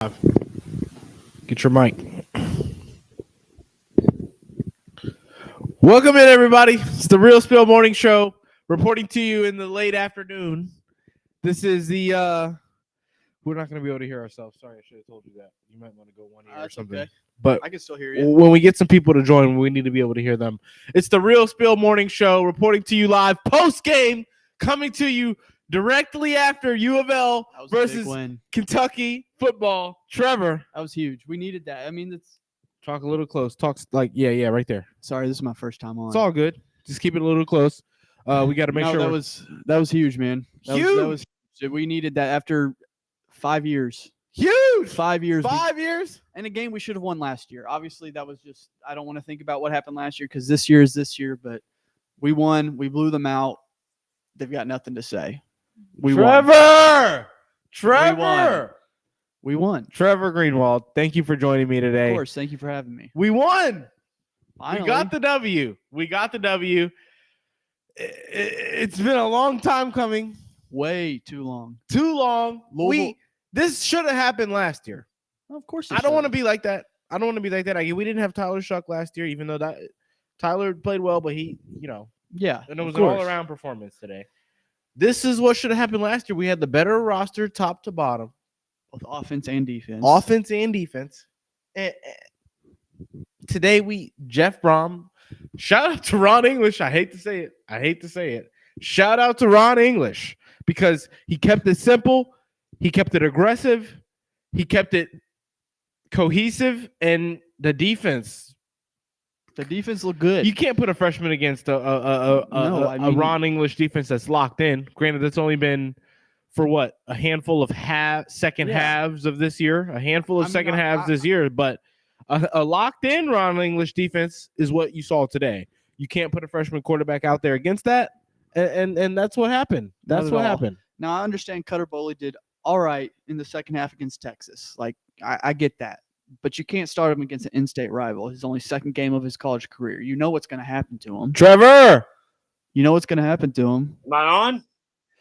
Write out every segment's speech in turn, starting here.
live. Get your mic. Welcome in, everybody. It's the Real Spiel Morning Show, reporting to you in the late afternoon. This is the we're not going to be able to hear ourselves. Sorry, I should have told you that. You might want to go one ear or something. Okay. But I can still hear you. When we get some people to join, we need to be able to hear them. It's the Real Spiel Morning Show, reporting to you live post-game, coming to you directly after UofL versus Kentucky football. Trevor. That was huge. We needed that. I mean, it's talk a little close. Talk like yeah, right there. Sorry, this is my first time on. It's all good. Just keep it a little close. We got to make sure. That was huge, man. That was we needed that after 5 years. Huge. 5 years. 5 years. And a game we should have won last year. Obviously, that was just I don't want to think about what happened last year because this year is this year. But we won. We blew them out. They've got nothing to say. Trevor! We won. Trevor Greenwald, thank you for joining me today. Of course, thank you for having me. We won. Finally. We got the W. It's been a long time coming. Way too long. This should have happened last year. Well, of course. I don't want to be like that. We didn't have Tyler Shuck last year, even though Tyler played well, but he, yeah, and it was an all-around performance today. This is what should have happened last year. We had the better roster top to bottom. Both offense and defense. And today Jeff Brom, shout out to Ron English. I hate to say it. Shout out to Ron English because he kept it simple. He kept it aggressive. He kept it cohesive. And the defense looked good. You can't put a freshman against a Ron English defense that's locked in. Granted, that's only been for what? A handful of second halves of this year. A handful of second halves this year. But a locked-in Ron English defense is what you saw today. You can't put a freshman quarterback out there against that. And that's what happened. That's what happened. Now, I understand Cutter Boley did all right in the second half against Texas. Like, I get that. But you can't start him against an in-state rival. His only second game of his college career. You know what's going to happen to him. Trevor! You know what's going to happen to him. Am I on?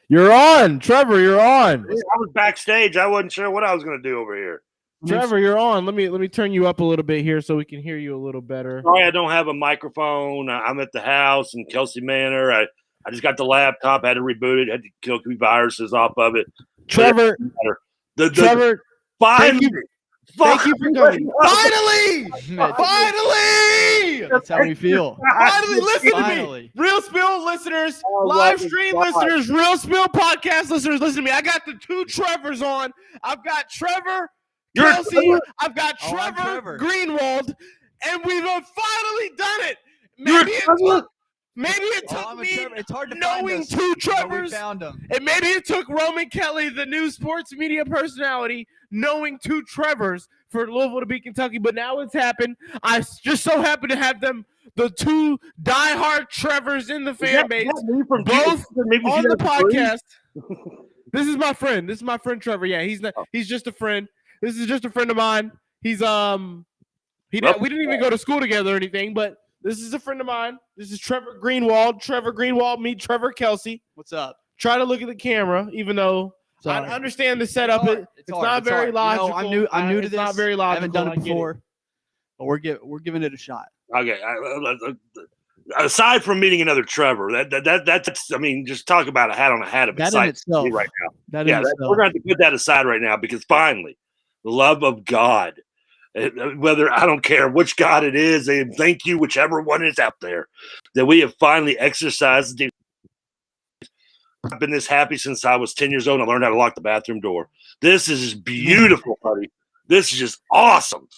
You're on. Trevor, you're on. I was backstage. I wasn't sure what I was going to do over here. Trevor, you're on. Let me turn you up a little bit here so we can hear you a little better. Sorry, I don't have a microphone. I'm at the house in Kelsey Manor. I just got the laptop. Had to reboot it. Had to kill viruses off of it. Trevor, Trevor, thank you for coming. Finally! That's how we feel. Finally, listen to me. Real Spiel listeners, live stream listeners, Real Spiel podcast listeners, listen to me. I got the two Trevors on. I've got Trevor Kelsey. I've got Trevor Greenwald. And we've finally done it. Maybe it took me it's hard to knowing two Trevors. Found them. And maybe it took Roman Kelly, the new sports media personality, knowing two Trevors for Louisville to beat Kentucky. But now it's happened. I just so happen to have them, the two diehard Trevors in the fan base, both on the podcast. This is my friend. This is my friend Trevor. Yeah, he's just a friend. This is just a friend of mine. We didn't even go to school together or anything, but this is a friend of mine. This is Trevor Greenwald. Trevor Greenwald, meet Trevor Kelsey. What's up? Try to look at the camera, even though I understand the setup. It's not very logical. I'm new to this. It's not very logical. I haven't done it before, but we're giving it a shot. Okay. Aside from meeting another Trevor, that's I mean, just talk about a hat on a hat of excitement right now. We're going to put that aside right now because finally, the love of God. Whether I don't care which God it is, and thank you, whichever one is out there, that we have finally exercised. I've been this happy since I was 10 years old. And I learned how to lock the bathroom door. This is just beautiful, buddy. This is just awesome.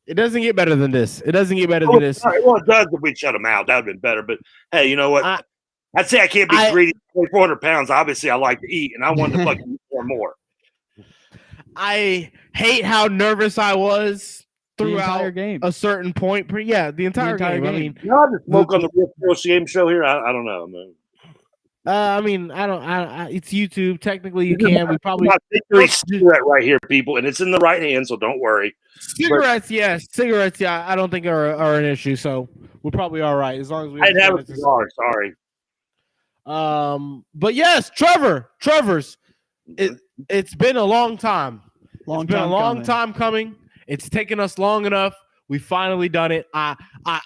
It doesn't get better than this. Well, it does if we shut them out. That would have been better. But hey, you know what? I'd say I can't be greedy. 400 pounds. Obviously, I like to eat, and I want to fucking eat more. I hate how nervous I was throughout game. A certain point. The entire game. I mean, I just smoke on the Real POSTGAME show here. I don't know, man. It's YouTube. Technically, you can. We probably cigarette right here, people, and it's in the right hand, so don't worry. Cigarettes, yes. Cigarettes, yeah. I don't think are an issue, so we're probably all right as long as we. I'd have a cigar. Sorry. But yes, Trevor's. It's been a long time. It's been a long time coming. It's taken us long enough. We finally done it. I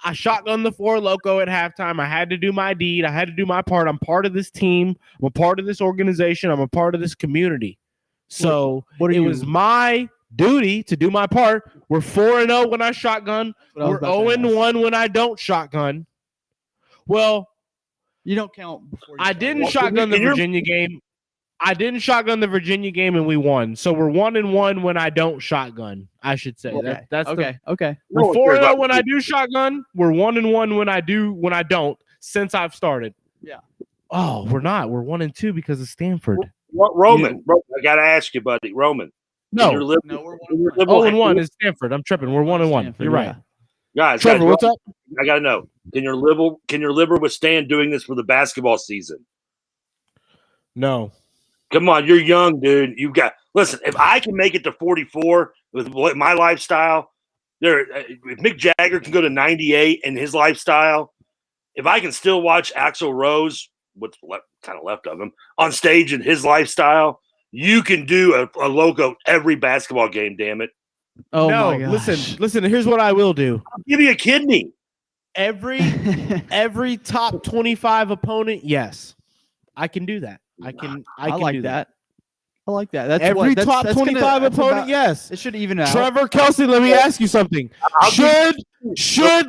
shotgunned the Four Loko at halftime. I had to do my deed. I had to do my part. I'm part of this team. I'm a part of this organization. I'm a part of this community. So it was my duty to do my part. We're 4-0 when I shotgun. We're 0-1 when I don't shotgun. Well, you don't count. I didn't shotgun the Virginia game. I didn't shotgun the Virginia game and we won. So we're 1-1 when I don't shotgun, I should say. Okay. That's okay. We're 4-0 when I do shotgun. We're 1-1 when I don't since I've started. Yeah. Oh, we're not. We're 1-2 because of Stanford. Roman, I gotta ask you, buddy. Roman. No, we're 1-1 is Stanford. I'm tripping. We're 1-1. You're right. Guys, Trevor, what's up? I gotta know. Can your liver withstand doing this for the basketball season? No. Come on, you're young, dude. Listen, if I can make it to 44 with my lifestyle, if Mick Jagger can go to 98 in his lifestyle, if I can still watch Axl Rose, what's kind of left of him, on stage in his lifestyle, you can do a logo every basketball game, damn it. Oh no, my gosh. listen, here's what I will do. I'll give you a kidney. Every top 25 opponent, yes. I can do that. I can like do that. I like that. That's every top 25 opponent. Yes, it should even out. Trevor Kelsey, let me ask you something. Should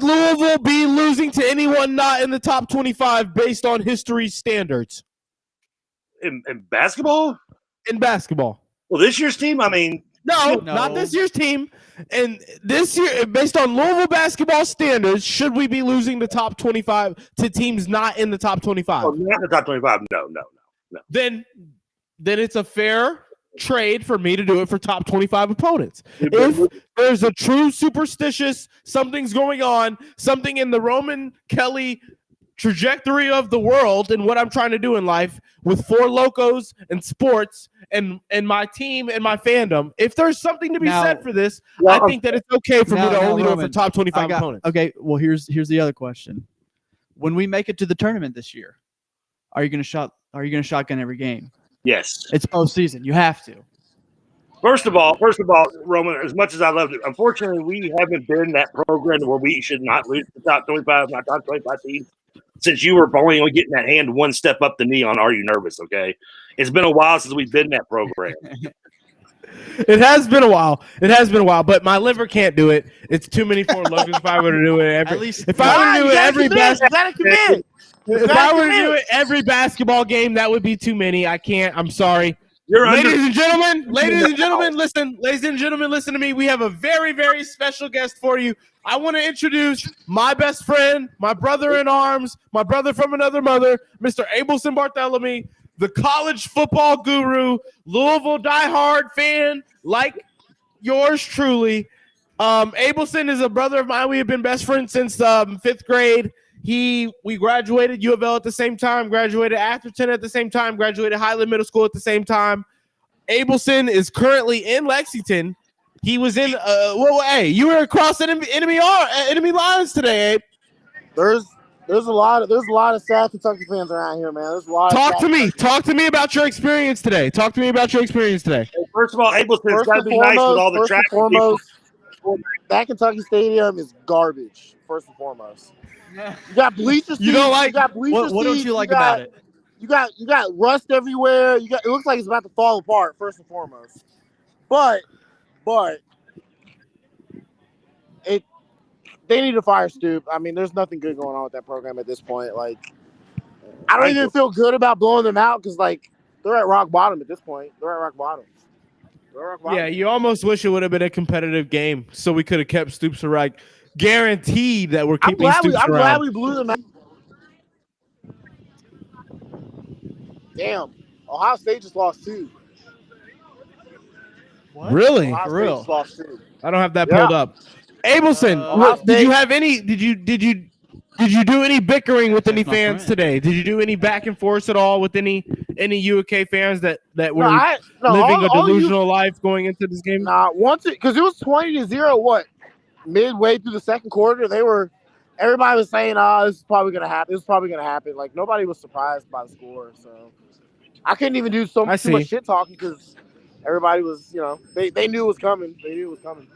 Louisville be losing to anyone not in the top 25 based on history standards? In basketball? In basketball. Well, this year's team. I mean, no, not this year's team. And this year, based on Louisville basketball standards, should we be losing the top 25 to teams not in the top 25? Oh, not in the top 25. No. Then it's a fair trade for me to do it for top 25 opponents. If there's a true superstitious, something's going on, something in the Roman Kelly trajectory of the world and what I'm trying to do in life with Four Lokos and sports and my team and my fandom, if there's something to be said for this, I think that it's okay for me to only do it for top 25 opponents. Okay, well, here's the other question. When we make it to the tournament this year, are you going to shotgun every game? Yes. It's postseason. You have to. First of all, Roman, as much as I love it, unfortunately, we haven't been that program where we should not lose the top 25, not top 25 teams. Since you were only getting that hand one step up the knee on Are You Nervous, okay? It's been a while since we've been in that program. It has been a while, but my liver can't do it. It's too many Four Lokos if I were to do it If I were to do it every basketball game, that would be too many. I can't. I'm sorry. Ladies and gentlemen, listen to me. We have a very, very special guest for you. I want to introduce my best friend, my brother in arms, my brother from another mother, Mr. Abelson Barthélemy, the college football guru, Louisville diehard fan like yours truly. Abelson is a brother of mine. We have been best friends since 5th grade. We graduated UofL at the same time, graduated Atherton at the same time, graduated Highland Middle School at the same time. Abelson is currently in Lexington. He was in hey, you were across enemy lines today, Abe. There's a lot of sad Kentucky fans around here, man. There's a lot. Talk to me about your experience today. First of all, Abelson's got to be nice with all the traffic. That Kentucky Stadium is garbage. First and foremost. You got bleacher seats. What don't you like about it? You got rust everywhere. It looks like it's about to fall apart. First and foremost, but they need to fire Stoop. I mean, there's nothing good going on with that program at this point. Like, I don't even feel good about blowing them out because they're at rock bottom at this point. They're at rock bottom. Yeah, you almost wish it would have been a competitive game so we could have kept Stoops around. Guaranteed that we're keeping Stoops around. I'm glad we blew them out. Damn. Ohio State just lost 2. What? Really? Ohio State just lost 2. I don't have that pulled up. Abelson, did you have any? Did you do any bickering with any fans today? Did you do any back and forth at all with any UK fans that were living a delusional life going into this game? Nah, because it was 20-0. What? Midway through the second quarter, everybody was saying, this is probably gonna happen. Like, nobody was surprised by the score, so I couldn't even do too much shit talking because everybody was, they knew it was coming. They knew it was coming.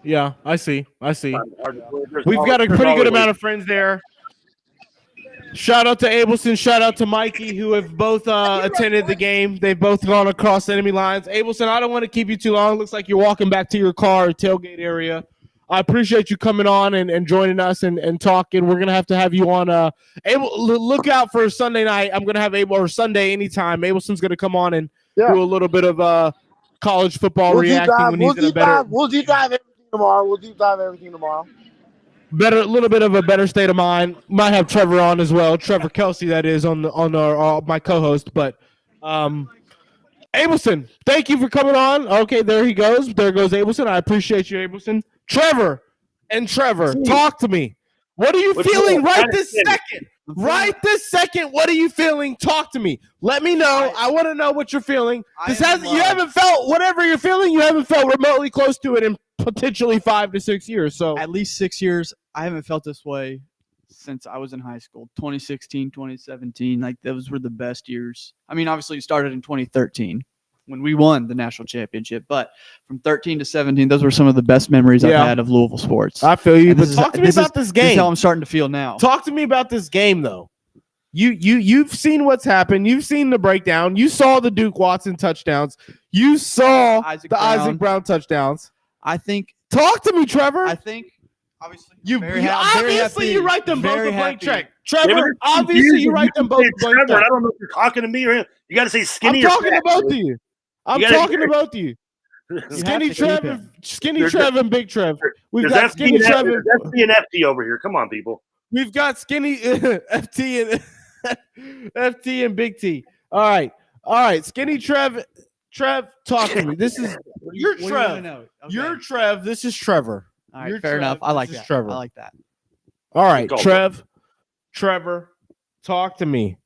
Yeah, I see. We've got a pretty good amount of friends there. Shout out to Abelson. Shout out to Mikey, who have both attended the game. They've both gone across enemy lines. Abelson, I don't want to keep you too long. Looks like you're walking back to your car, tailgate area. I appreciate you coming on and joining us and talking. We're gonna have you on. Look out for Sunday night. I'm gonna have or Sunday anytime. Abelson's gonna come on and do a little bit of college football reacting. We'll deep dive everything tomorrow. A little bit of a better state of mind. Might have Trevor on as well. Trevor Kelsey, that is on my co-host. But Abelson, thank you for coming on. Okay, there he goes. There goes Abelson. I appreciate you, Abelson. Trevor, talk to me. What are you feeling right this second? Right this second, what are you feeling? Talk to me. Let me know. I want to know what you're feeling. You haven't felt whatever you're feeling. You haven't felt remotely close to it in potentially 5 to 6 years. So at least 6 years. I haven't felt this way since I was in high school. 2016, 2017, like those were the best years. I mean, obviously, it started in 2013 when we won the national championship, but from 13 to 17, those were some of the best memories I've had of Louisville sports. I feel you, but talk to me about this game. This is how I'm starting to feel now. Talk to me about this game, though. You've seen what's happened. You've seen the breakdown. You saw the Duke Watson touchdowns. You saw Isaac Brown touchdowns. I think. Talk to me, Trevor. I think. Obviously, you write them both a blank check. Trevor, obviously you write them both a blank check. I don't know if you're talking to me or him. You got to say skinny. I'm talking to both of you. Skinny Trev and Big Trev. We've got Skinny Trev. That's the FT over here. Come on, people. We've got Skinny FT and Big T. All right. Skinny Trev, talk to me. This is you're Trev. Okay. You're Trev. This is Trevor. All right, fair enough. I like that. Trevor. I like that. All right, Trevor, talk to me.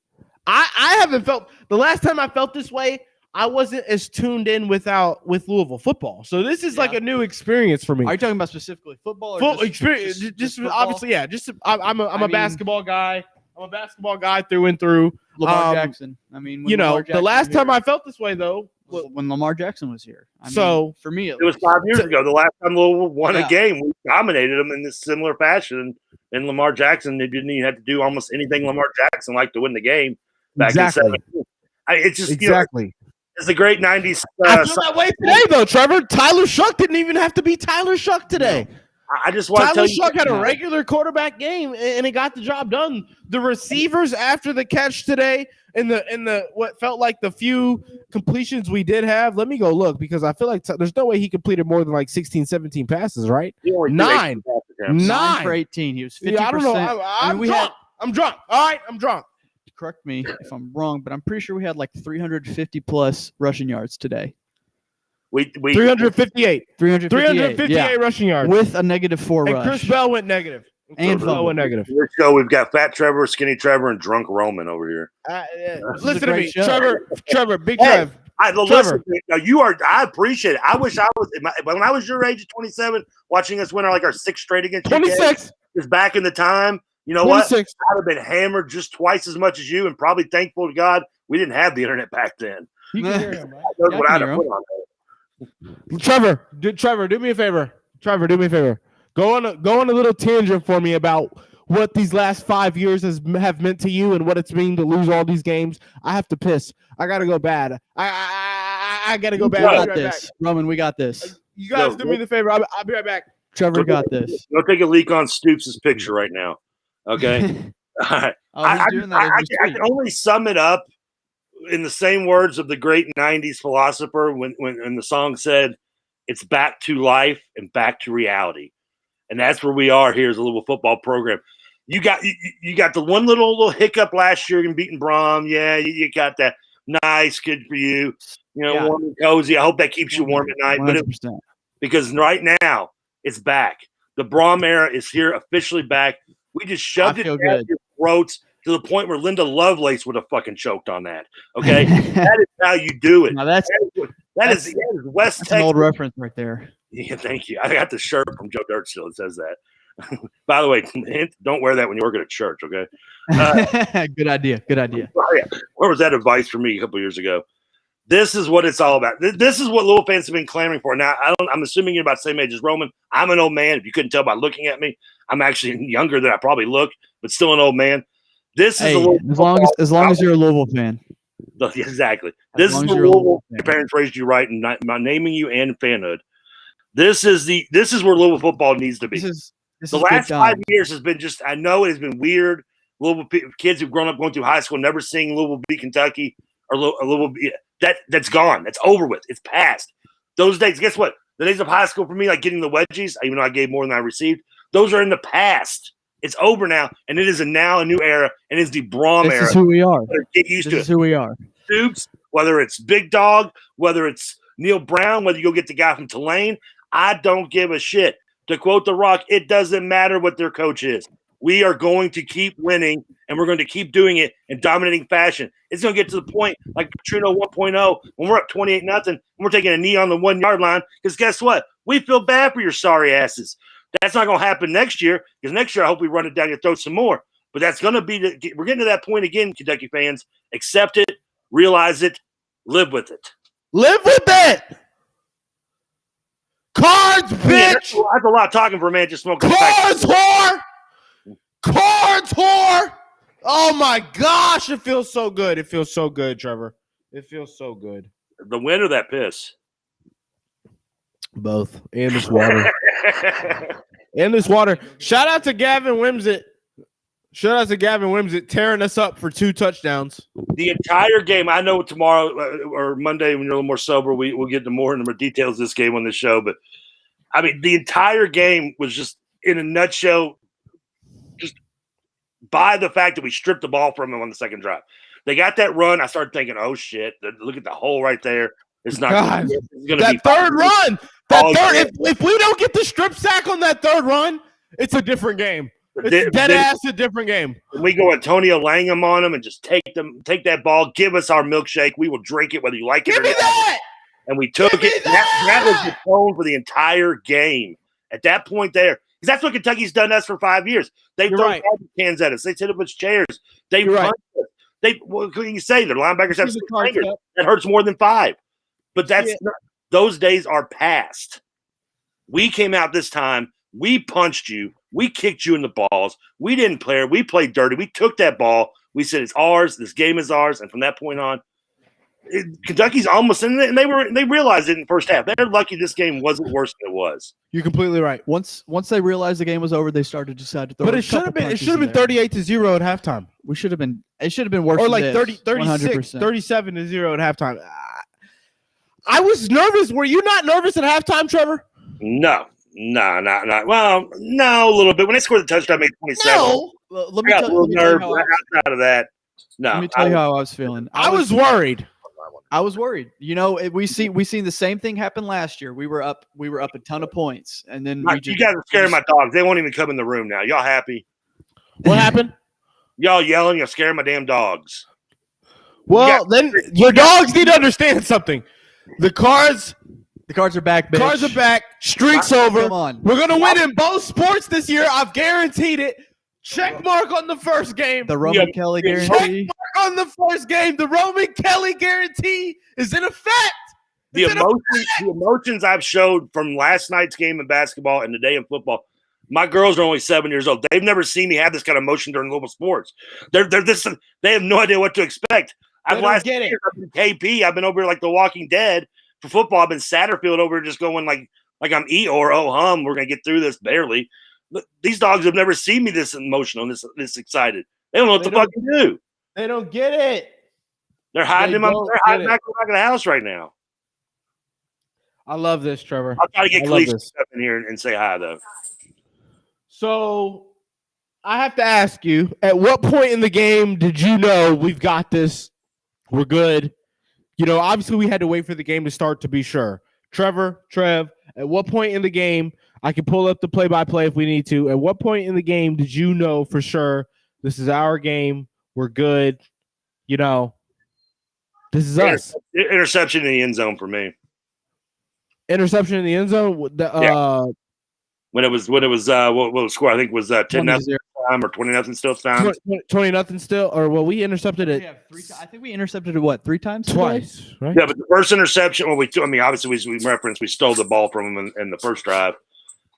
I haven't felt the last time I felt this way. I wasn't as tuned in with Louisville football. So this is like a new experience for me. Are you talking about specifically football? Or football experience. Just football? Obviously, yeah. I'm a basketball guy. I'm a basketball guy through and through. Lamar Jackson. I mean, the last time I felt this way though, when Lamar Jackson was here. For me, it was 5 years ago. The last time Louisville won a game, we dominated them in this similar fashion. And Lamar Jackson, they didn't even have to do almost anything Lamar Jackson liked to win the game back in 17. It's just it's the great 90s. I feel that way today, though, Trevor. Tyler Shuck didn't even have to be Tyler Shuck today. I just want to tell you, Tyler Shuck had a regular quarterback game, and it got the job done. The receivers after the catch today, in the what felt like the few completions we did have. Let me go look because I feel like there's no way he completed more than like 16, 17 passes, right? 9 for 18. He was 50%. Yeah, I don't know. I'm drunk. All right, I'm drunk. Correct me if I'm wrong, but I'm pretty sure we had like 350 plus rushing yards today. We 358 rushing yards with a -4 rush. Chris Bell went negative. And Bell went negative. Let's go. We've got Fat Trevor, Skinny Trevor, and Drunk Roman over here. Listen to me, Trevor, Big Trev. Listen, I appreciate it. I wish I was when I was your age at 27, watching us win our 6th straight against 26. Because back in the time, you know 26. What? I'd have been hammered just twice as much as you, and probably thankful to God we didn't have the internet back then. You can hear him, right? What I'd have put on that. Trevor, do me a favor. Go on a little tangent for me about what these last 5 years have meant to you and what it's mean to lose all these games. I have to piss. I gotta go bad. I gotta go bad. We got this, Roman. We got this. You guys do me the favor. I'll be right back. Trevor got this. Go take a leak on Stoops' picture right now. Okay. All right. I can only sum it up in the same words of the great 90s philosopher when the song said, "It's back to life and back to reality." And that's where we are here as a Louisville football program. You got the one little hiccup last year in beating Brom. Yeah, you got that. Nice, good for you. Warm and cozy. I hope that keeps you warm at night. 100%. Because right now it's back. The Brom era is here, officially back. We just shoved it down your throats to the point where Linda Lovelace would have fucking choked on that. Okay, that is how you do it. Now that is West Texas. An old reference right there. Yeah, thank you. I got the shirt from Joe Dirt still. It says that. By the way, don't wear that when you work at a church, okay? Good idea. Oh, yeah. Where was that advice for me a couple years ago? This is what it's all about. This is what Louisville fans have been clamoring for. Now, I'm assuming you're about the same age as Roman. I'm an old man. If you couldn't tell by looking at me, I'm actually younger than I probably look, but still an old man. This is as long as you're a Louisville fan. Exactly. This is the Louisville your parents raised you right and not naming you and fanhood. This is where Louisville football needs to be. The last 5 years has been just. I know it has been weird. Louisville kids who've grown up going through high school, never seeing Louisville beat Kentucky or Louisville. That's gone. That's over with. It's past. Those days, guess what? The days of high school for me, like getting the wedgies, even though I gave more than I received, those are in the past. It's over now, and it is now a new era, and it's the Brom era. This is who we are. Get used to it. This is who we are. Stoops, whether it's Big Dog, whether it's Neil Brown, whether you go get the guy from Tulane, I don't give a shit. To quote The Rock, it doesn't matter what their coach is. We are going to keep winning, and we're going to keep doing it in dominating fashion. It's going to get to the point like Katrina 1.0 when we're up 28-0 and we're taking a knee on the 1 yard line because guess what? We feel bad for your sorry asses. That's not going to happen next year because next year I hope we run it down your throat some more. But that's going to be we're getting to that point again, Kentucky fans. Accept it, realize it, live with it. Live with it. Cards, bitch. Yeah, that's a lot of talking for a man just smoking. Cards, whore. Cards, whore. Oh my gosh, it feels so good. It feels so good, Trevor. It feels so good. The win or that piss? Both. And this water. And this water. Shout out to Gavin Wimsett. Tearing us up for 2 touchdowns. The entire game. I know tomorrow or Monday when you're a little more sober, we'll get to more and more details of this game on the show. But I mean, the entire game was just in a nutshell. Just by the fact that we stripped the ball from them on the second drive. They got that run. I started thinking, oh shit! Look at the hole right there. It's not God, it's gonna that be third run. That third. If we don't get the strip sack on that third run, it's a different game. It's dead ass a different game. We go Antonio Langham on them and just take that ball, give us our milkshake. We will drink it whether you like it or not. That. And we took it. That was the tone for the entire game. At that point there, because that's what Kentucky's done us for 5 years. They've thrown cans at us. They hit up with chairs. They punched us. What can you say? Their linebackers have 6 fingers. That hurts more than 5. But those days are past. We came out this time. We punched you. We kicked you in the balls. We didn't play. We played dirty. We took that ball. We said it's ours. This game is ours. And from that point on, Kentucky's almost in it, and they realized it in the first half. They're lucky this game wasn't worse than it was. You're completely right. Once they realized the game was over, they started to decide to throw. But it should have been 38-0 at halftime. We should have been. It should have been worse. Or like 36, 37-0 at halftime. I was nervous. Were you not nervous at halftime, Trevor? No. Well, no, a little bit. When they scored the touchdown, made 27. No. Let me tell you outside of that. No. Let me tell you how I was feeling. I was worried. I was worried. You know, we seen the same thing happen last year. We were up a ton of points, and then you guys are scaring my dogs. They won't even come in the room now. Y'all happy? What happened? Y'all yelling. You're scaring my damn dogs. Well, then your dogs need to understand something. The cards are back, bitch. Cards are back. Streak's over. Come on. We're going to win in both sports this year. I've guaranteed it. Check mark on the first game. The Roman Kelly guarantee. Check mark on the first game. The Roman Kelly guarantee is in effect. The emotions I've showed from last night's game in basketball and today in football. My girls are only 7 years old. They've never seen me have this kind of emotion during Louisville sports. They have no idea what to expect. I've been KP. I've been over here like The Walking Dead. For football, I've been Satterfield over here just going like I'm Eeyore. Oh, hum. We're going to get through this barely. But these dogs have never seen me this emotional, this excited. They don't know what the fuck to do. They don't get it. They're hiding back in the house right now. I love this, Trevor. I'll try to get Khalees up in here and say hi, though. So I have to ask you, at what point in the game did you know we've got this? We're good. You know, obviously we had to wait for the game to start to be sure. Trev, at what point in the game, I can pull up the play-by-play if we need to. At what point in the game did you know for sure this is our game? We're good. You know, this is us. Interception in the end zone for me. Interception in the end zone? When it was what was score? I think it was 10-0. time, or 20-0 still time. 20-0 still, or well, we intercepted it. I think we intercepted it 3 times? Twice, today? right? Yeah, but the first interception, obviously we referenced we stole the ball from them in the first drive,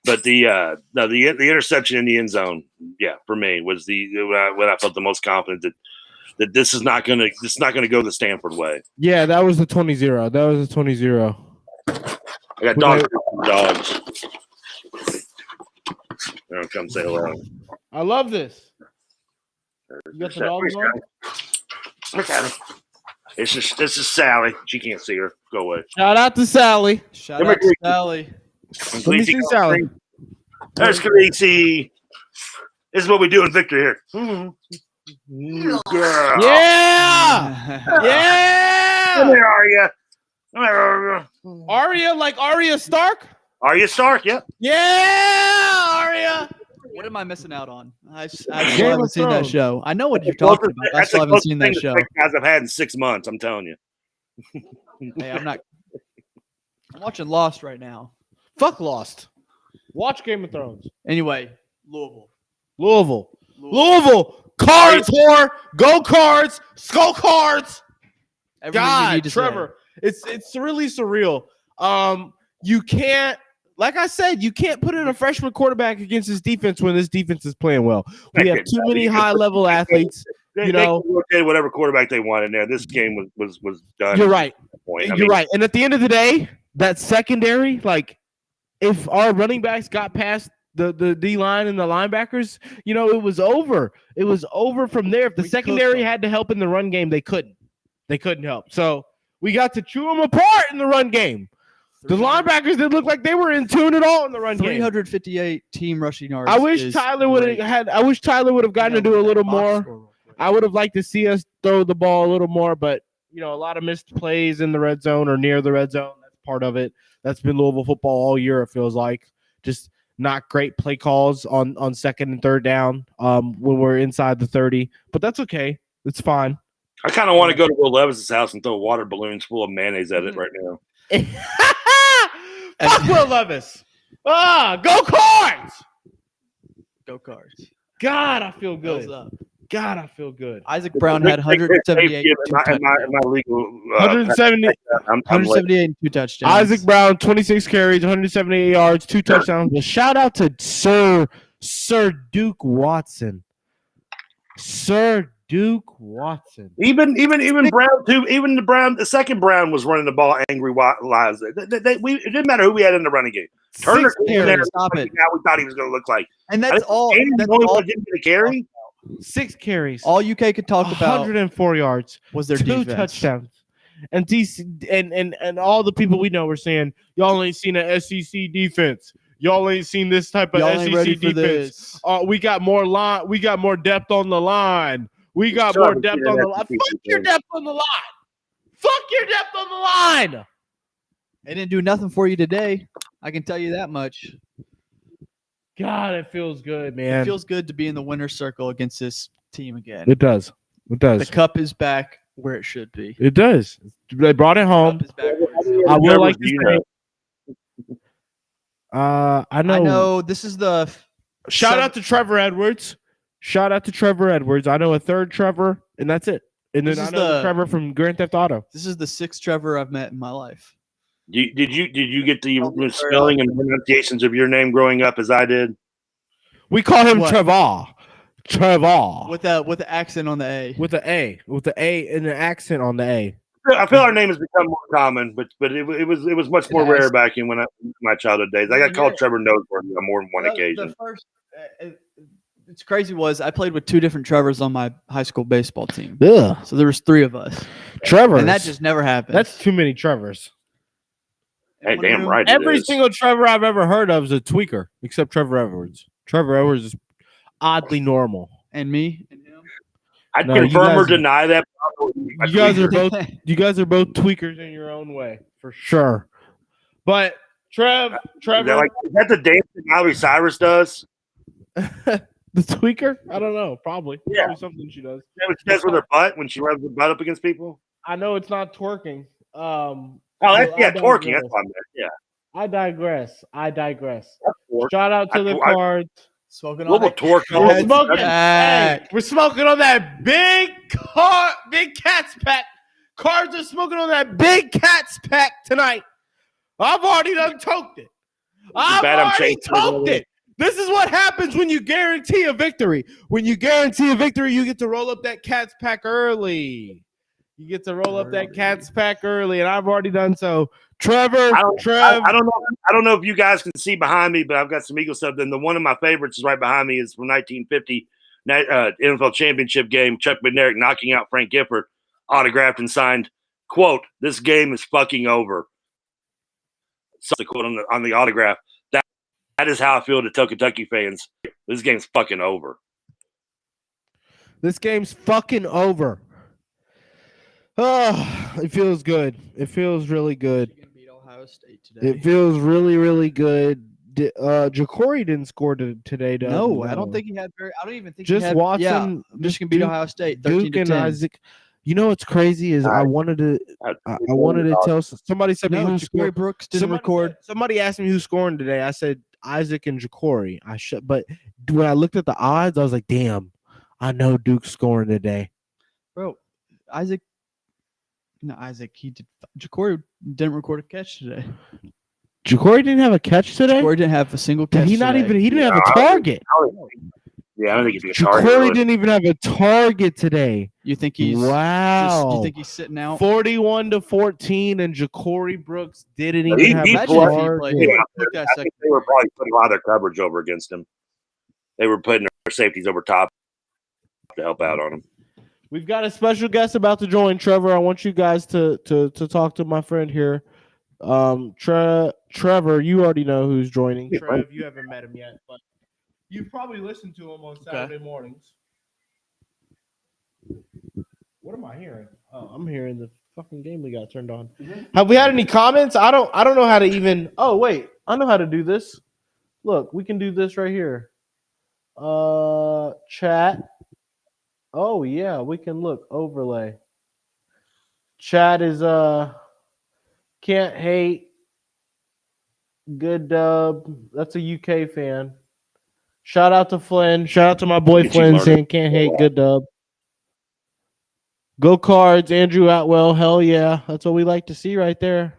but the interception in the end zone, yeah, for me was when I felt the most confident that this is not gonna go the Stanford way. Yeah, that was the 20-0. That was the 20-0. I got dogs. They're gonna come say hello. I love this. You got the dogs on? Look at her. This is Sally. She can't see her. Go away. Shout out to Sally. Shout out to Sally. Let me see Sally. There's Khaleesi. This is what we do in victory here. Girl. Yeah! Yeah! Come here, Arya. Arya, like Arya Stark? Arya Stark, yep. Yeah, Arya. What am I missing out on? I still haven't seen that show. I know what you're talking about. I That's still the haven't seen that closest show. thing to guys I've had in 6 months. I'm telling you. Hey, I'm watching Lost right now. Fuck Lost. Watch Game of Thrones. Anyway, Louisville. Cards, whore. Go Cards. Skull Cards. God, Trevor. It's really surreal. You can't, like I said, you can't put in a freshman quarterback against this defense when this defense is playing well. We have too many high-level athletes. They can rotate whatever quarterback they want in there. This game was done. You're right. Right. And at the end of the day, that secondary, like, if our running backs got past the D-line and the linebackers, it was over. It was over from there. If the secondary had to help in the run game, they couldn't. They couldn't help. So we got to chew them apart in the run game. The linebackers didn't look like they were in tune at all in the run game. 358 team rushing yards. I wish Tyler would have gotten to do a little more. I would have liked to see us throw the ball a little more, but a lot of missed plays in the red zone or near the red zone. That's part of it. That's been Louisville football all year. It feels like just not great play calls on second and third down when we're inside the 30, but that's okay. It's fine. I kind of want to go to Will Levis's house and throw water balloons full of mayonnaise at it right now. Fuck Will Levis. Go Cards. Go Cards. God, I feel good. God, I feel good. Isaac Brown had 178. Am I legal? 178 and 2 touchdowns. Isaac Brown, 26 carries, 178 yards, 2 touchdowns. Well, shout out to Sir Duke Watson. Sir Duke Watson. Even Brown too. Even the second Brown was running the ball angry lives. It didn't matter who we had in the running game. Turner came there. Stop it. Now we thought he was going to look like. And that's all. That's all. Didn't get a carry. 6 carries. All UK could talk about 104 yards was their 2 defense. touchdowns. And DC and all the people we know were saying, y'all ain't seen an SEC defense. Y'all ain't seen this type of SEC defense. We got more line. We got more depth on the line. We got more depth on the line. Fuck your depth on the line. Fuck your depth on the line. They didn't do nothing for you today. I can tell you that much. God, it feels good, man. It feels good to be in the winner's circle against this team again. It does. It does. The cup is back where it should be. It does. They brought it home. I would like to say. I know. This is the shout out to Trevor Edwards. Shout out to Trevor Edwards. I know a third Trevor, and that's it. And then I know the Trevor from Grand Theft Auto. This is the 6th Trevor I've met in my life. Did you get the spelling and pronunciations of your name growing up as I did? We call him Trevor. Trevor. With the accent on the A. With the A and an accent on the A. I feel our name has become more common, but it was much more rare back in my childhood days. I got called Trevor Noseworthy on more than one occasion. The first, it's crazy was I played with 2 different Trevors on my high school baseball team. Yeah. So there was 3 of us. Trevors. And that just never happened. That's too many Trevors. Hey, damn right. Every single Trevor I've ever heard of is a tweaker, except Trevor Edwards. Trevor Edwards is oddly normal. And me and him. I'd confirm or deny that. You guys are both tweakers in your own way, for sure. But Trevor, is that the dance that Miley Cyrus does? The tweaker? I don't know. Probably. Yeah. Probably something she does. Yeah, what she does with her butt when she rubs her butt up against people. I know it's not twerking. Twerking. That's what I meant. Yeah. I digress. Shout out to the Cards. Smoking We'll on it. torque We're smoking. Hey, we're smoking on that big Cats pack. Cards are smoking on that big Cats pack tonight. I've already done toked it. I've already toked it. This is what happens when you guarantee a victory. When you guarantee a victory, you get to roll up that Cats pack early. You get to roll up that Cats pack early, and I've already done so. Trevor, Trev. I don't know if you guys can see behind me, but I've got some Eagle stuff. Then the one of my favorites is right behind me is from 1950 NFL Championship game. Chuck Bednarik knocking out Frank Gifford, autographed and signed. Quote: "This game is fucking over." So the quote on the autograph. That is how I feel to tell Kentucky fans. This game's fucking over. This game's fucking over. Oh, it feels good. It feels really good. Ohio State today. It feels really, really good. Ja'Cory didn't score today, though. No, I don't think he had very. I don't even think just he had. Watson. Yeah, Michigan beat Ohio State 13-10. Duke and Isaac. You know what's crazy is I wanted to tell somebody said no, Ja'Cory Brooks didn't record. Somebody asked me who's scoring today. I said Isaac and Ja'Cory. But when I looked at the odds, I was like, damn, I know Duke's scoring today. Bro, he did. Ja'Cory didn't record a catch today. Ja'Cory didn't have a catch today? Ja'Cory didn't have a single catch. He didn't have a target. Yeah, I don't think he's a target. Ja'Cory didn't even have a target today. You think he's wow? You think he's sitting out 41-14, and Ja'Cory Brooks didn't even have a target. They were probably putting a lot of their coverage over against him. They were putting their safeties over top to help out on him. We've got a special guest about to join, Trevor. I want you guys to talk to my friend here. Trevor, you already know who's joining. Trev, you haven't met him yet, but you've probably listened to him on Saturday mornings. What am I hearing? Oh, I'm hearing the fucking game we got turned on. Have we had any comments? I don't know how to even. Oh wait, I know how to do this. Look, we can do this right here. Chat. Oh yeah, we can look overlay. Chat is can't hate. Good dub. That's a UK fan. Shout out to Flynn. Shout out to my boy Flynn saying can't hate. Good dub. Go Cards, Andrew Atwell. Hell yeah. That's what we like to see right there.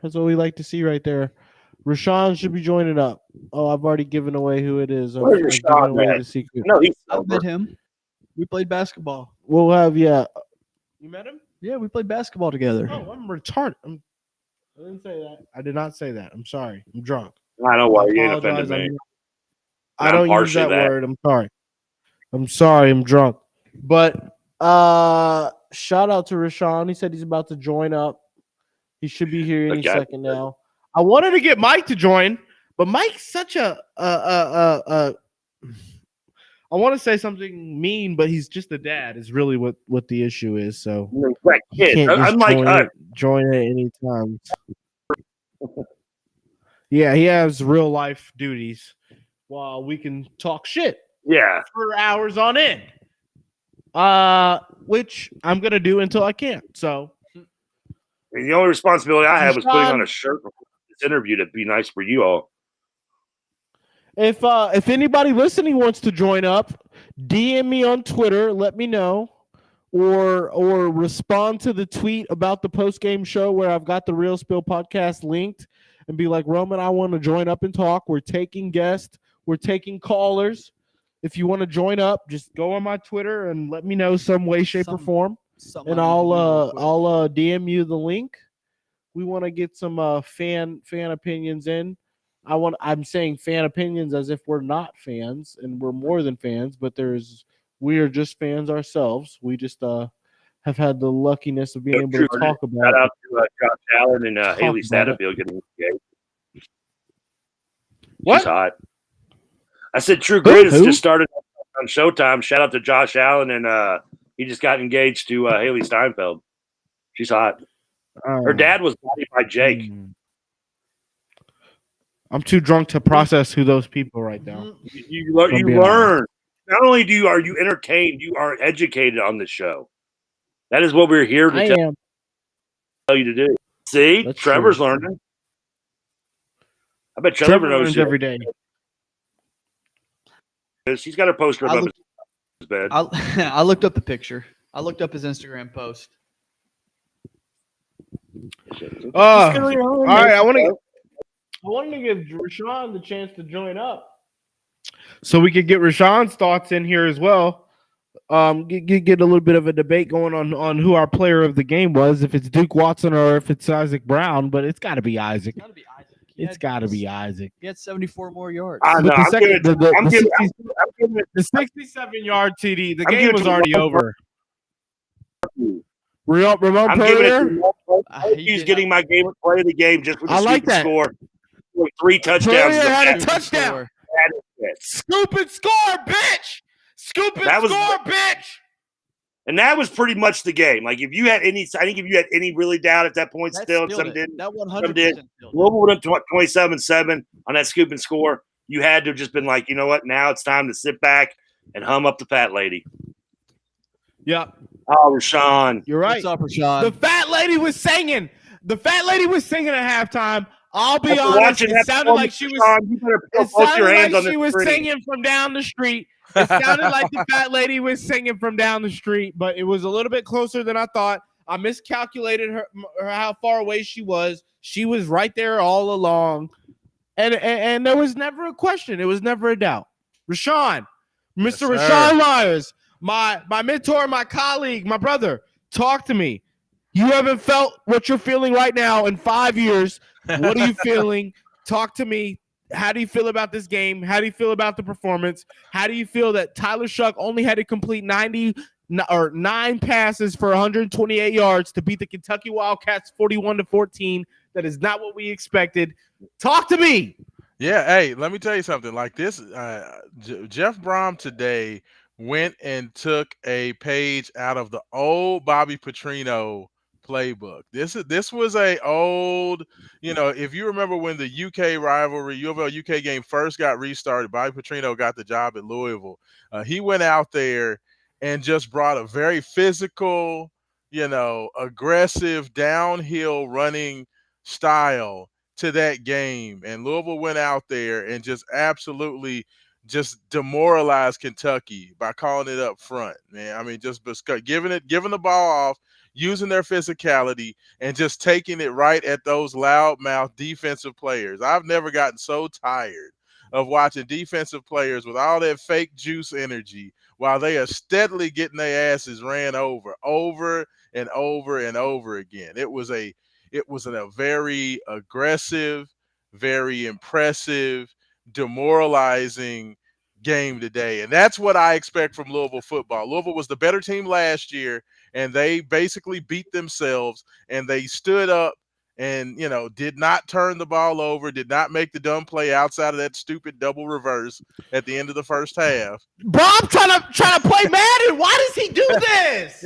Raashaan should be joining up. Oh, I've already given away who it is. Where's Raashaan, man? The secret. No, I met him. We played basketball. We'll have, yeah. You met him? Yeah, we played basketball together. Oh, I'm retarded. I didn't say that. I did not say that. I'm sorry. I'm drunk. I know why you ain't offended me. I don't use that word. I'm sorry. I'm sorry. I'm drunk. But shout out to Raashaan. He said he's about to join up. He should be here any second now. I wanted to get Mike to join, but Mike's such a I want to say something mean, but he's just a dad is really what the issue is. So join at any time. Yeah, he has real life duties while we can talk shit. Yeah, for hours on end. Which I'm gonna do until I can't. So the only responsibility I have was putting on a shirt before this interview to be nice for you all. If anybody listening wants to join up, DM me on Twitter, let me know, or respond to the tweet about the post-game show where I've got the Real Spill podcast linked and be like, Roman, I want to join up and talk. We're taking guests. We're taking callers. If you want to join up, just go on my Twitter and let me know some way, shape, or form, and I'll DM you the link. We want to get some fan opinions in. I'm saying fan opinions as if we're not fans and we're more than fans, but we are just fans ourselves. We just have had the luckiness of being able to talk about. Shout out to Josh Allen and Haley Satterfield getting engaged. What? She's hot. I said True Grit has just started on Showtime. Shout out to Josh Allen and he just got engaged to Haley Steinfeld. She's hot. Her dad was bodied by Jake. I'm too drunk to process who those people right now. You learn. Not only are you entertained, you are educated on the show. That is what we're here to tell you to do. See, that's Trevor's learning. I bet Trevor knows every day. She's got her poster above his bed. I looked up the picture. I looked up his Instagram post. All right, I wanted to give Raashaan the chance to join up, so we could get Rashawn's thoughts in here as well. Get a little bit of a debate going on who our player of the game was, if it's Duke Watson or if it's Isaac Brown, but it's got to be Isaac. It's got to be Isaac. He had 74 more yards. I know. The 67-yard TD, the game was already over. Ramon Perrier? He's getting my game play of the game just with the like that. score. 3 touchdowns. Perrier had a touchdown. Scoop and score, bitch! Scoop and score, bitch! And that was pretty much the game. Like, if you had any really doubt at that point, some didn't. That 100% did. Louisville went up 27-7 on that scoop and score. You had to have just been like, you know what? Now it's time to sit back and hum up the fat lady. Yeah. Oh, Raashaan. You're right. What's up, Raashaan? The fat lady was singing. at halftime. I'll be honest. It sounded like she was singing from down the street. It sounded like the fat lady was singing from down the street, but it was a little bit closer than I thought. I miscalculated her how far away she was. She was right there all along, and there was never a question. It was never a doubt. Raashaan, Mr. Raashaan Meyers, my mentor, my colleague, my brother, talk to me. You haven't felt what you're feeling right now in 5 years. What are you feeling? Talk to me. How do you feel about this game? How do you feel about the performance? How do you feel that Tyler Shuck only had to complete 9 passes for 128 yards to beat the Kentucky Wildcats 41-14? That is not what we expected. Talk to me. Yeah, hey, let me tell you something. Like this, Jeff Brom today went and took a page out of the old Bobby Petrino playbook. This was a old, if you remember when the UK rivalry, UofL-UK game first got restarted, Bobby Petrino got the job at Louisville. He went out there and just brought a very physical, aggressive downhill running style to that game. And Louisville went out there and just absolutely just demoralized Kentucky by calling it up front, man. I mean, just giving the ball off, using their physicality, and just taking it right at those loudmouth defensive players. I've never gotten so tired of watching defensive players with all that fake juice energy while they are steadily getting their asses ran over and over and over again. It was a very aggressive, very impressive, demoralizing game today. And that's what I expect from Louisville football. Louisville was the better team last year, and they basically beat themselves, and they stood up and, did not turn the ball over, did not make the dumb play outside of that stupid double reverse at the end of the first half. Bob trying to play Madden. Why does he do this?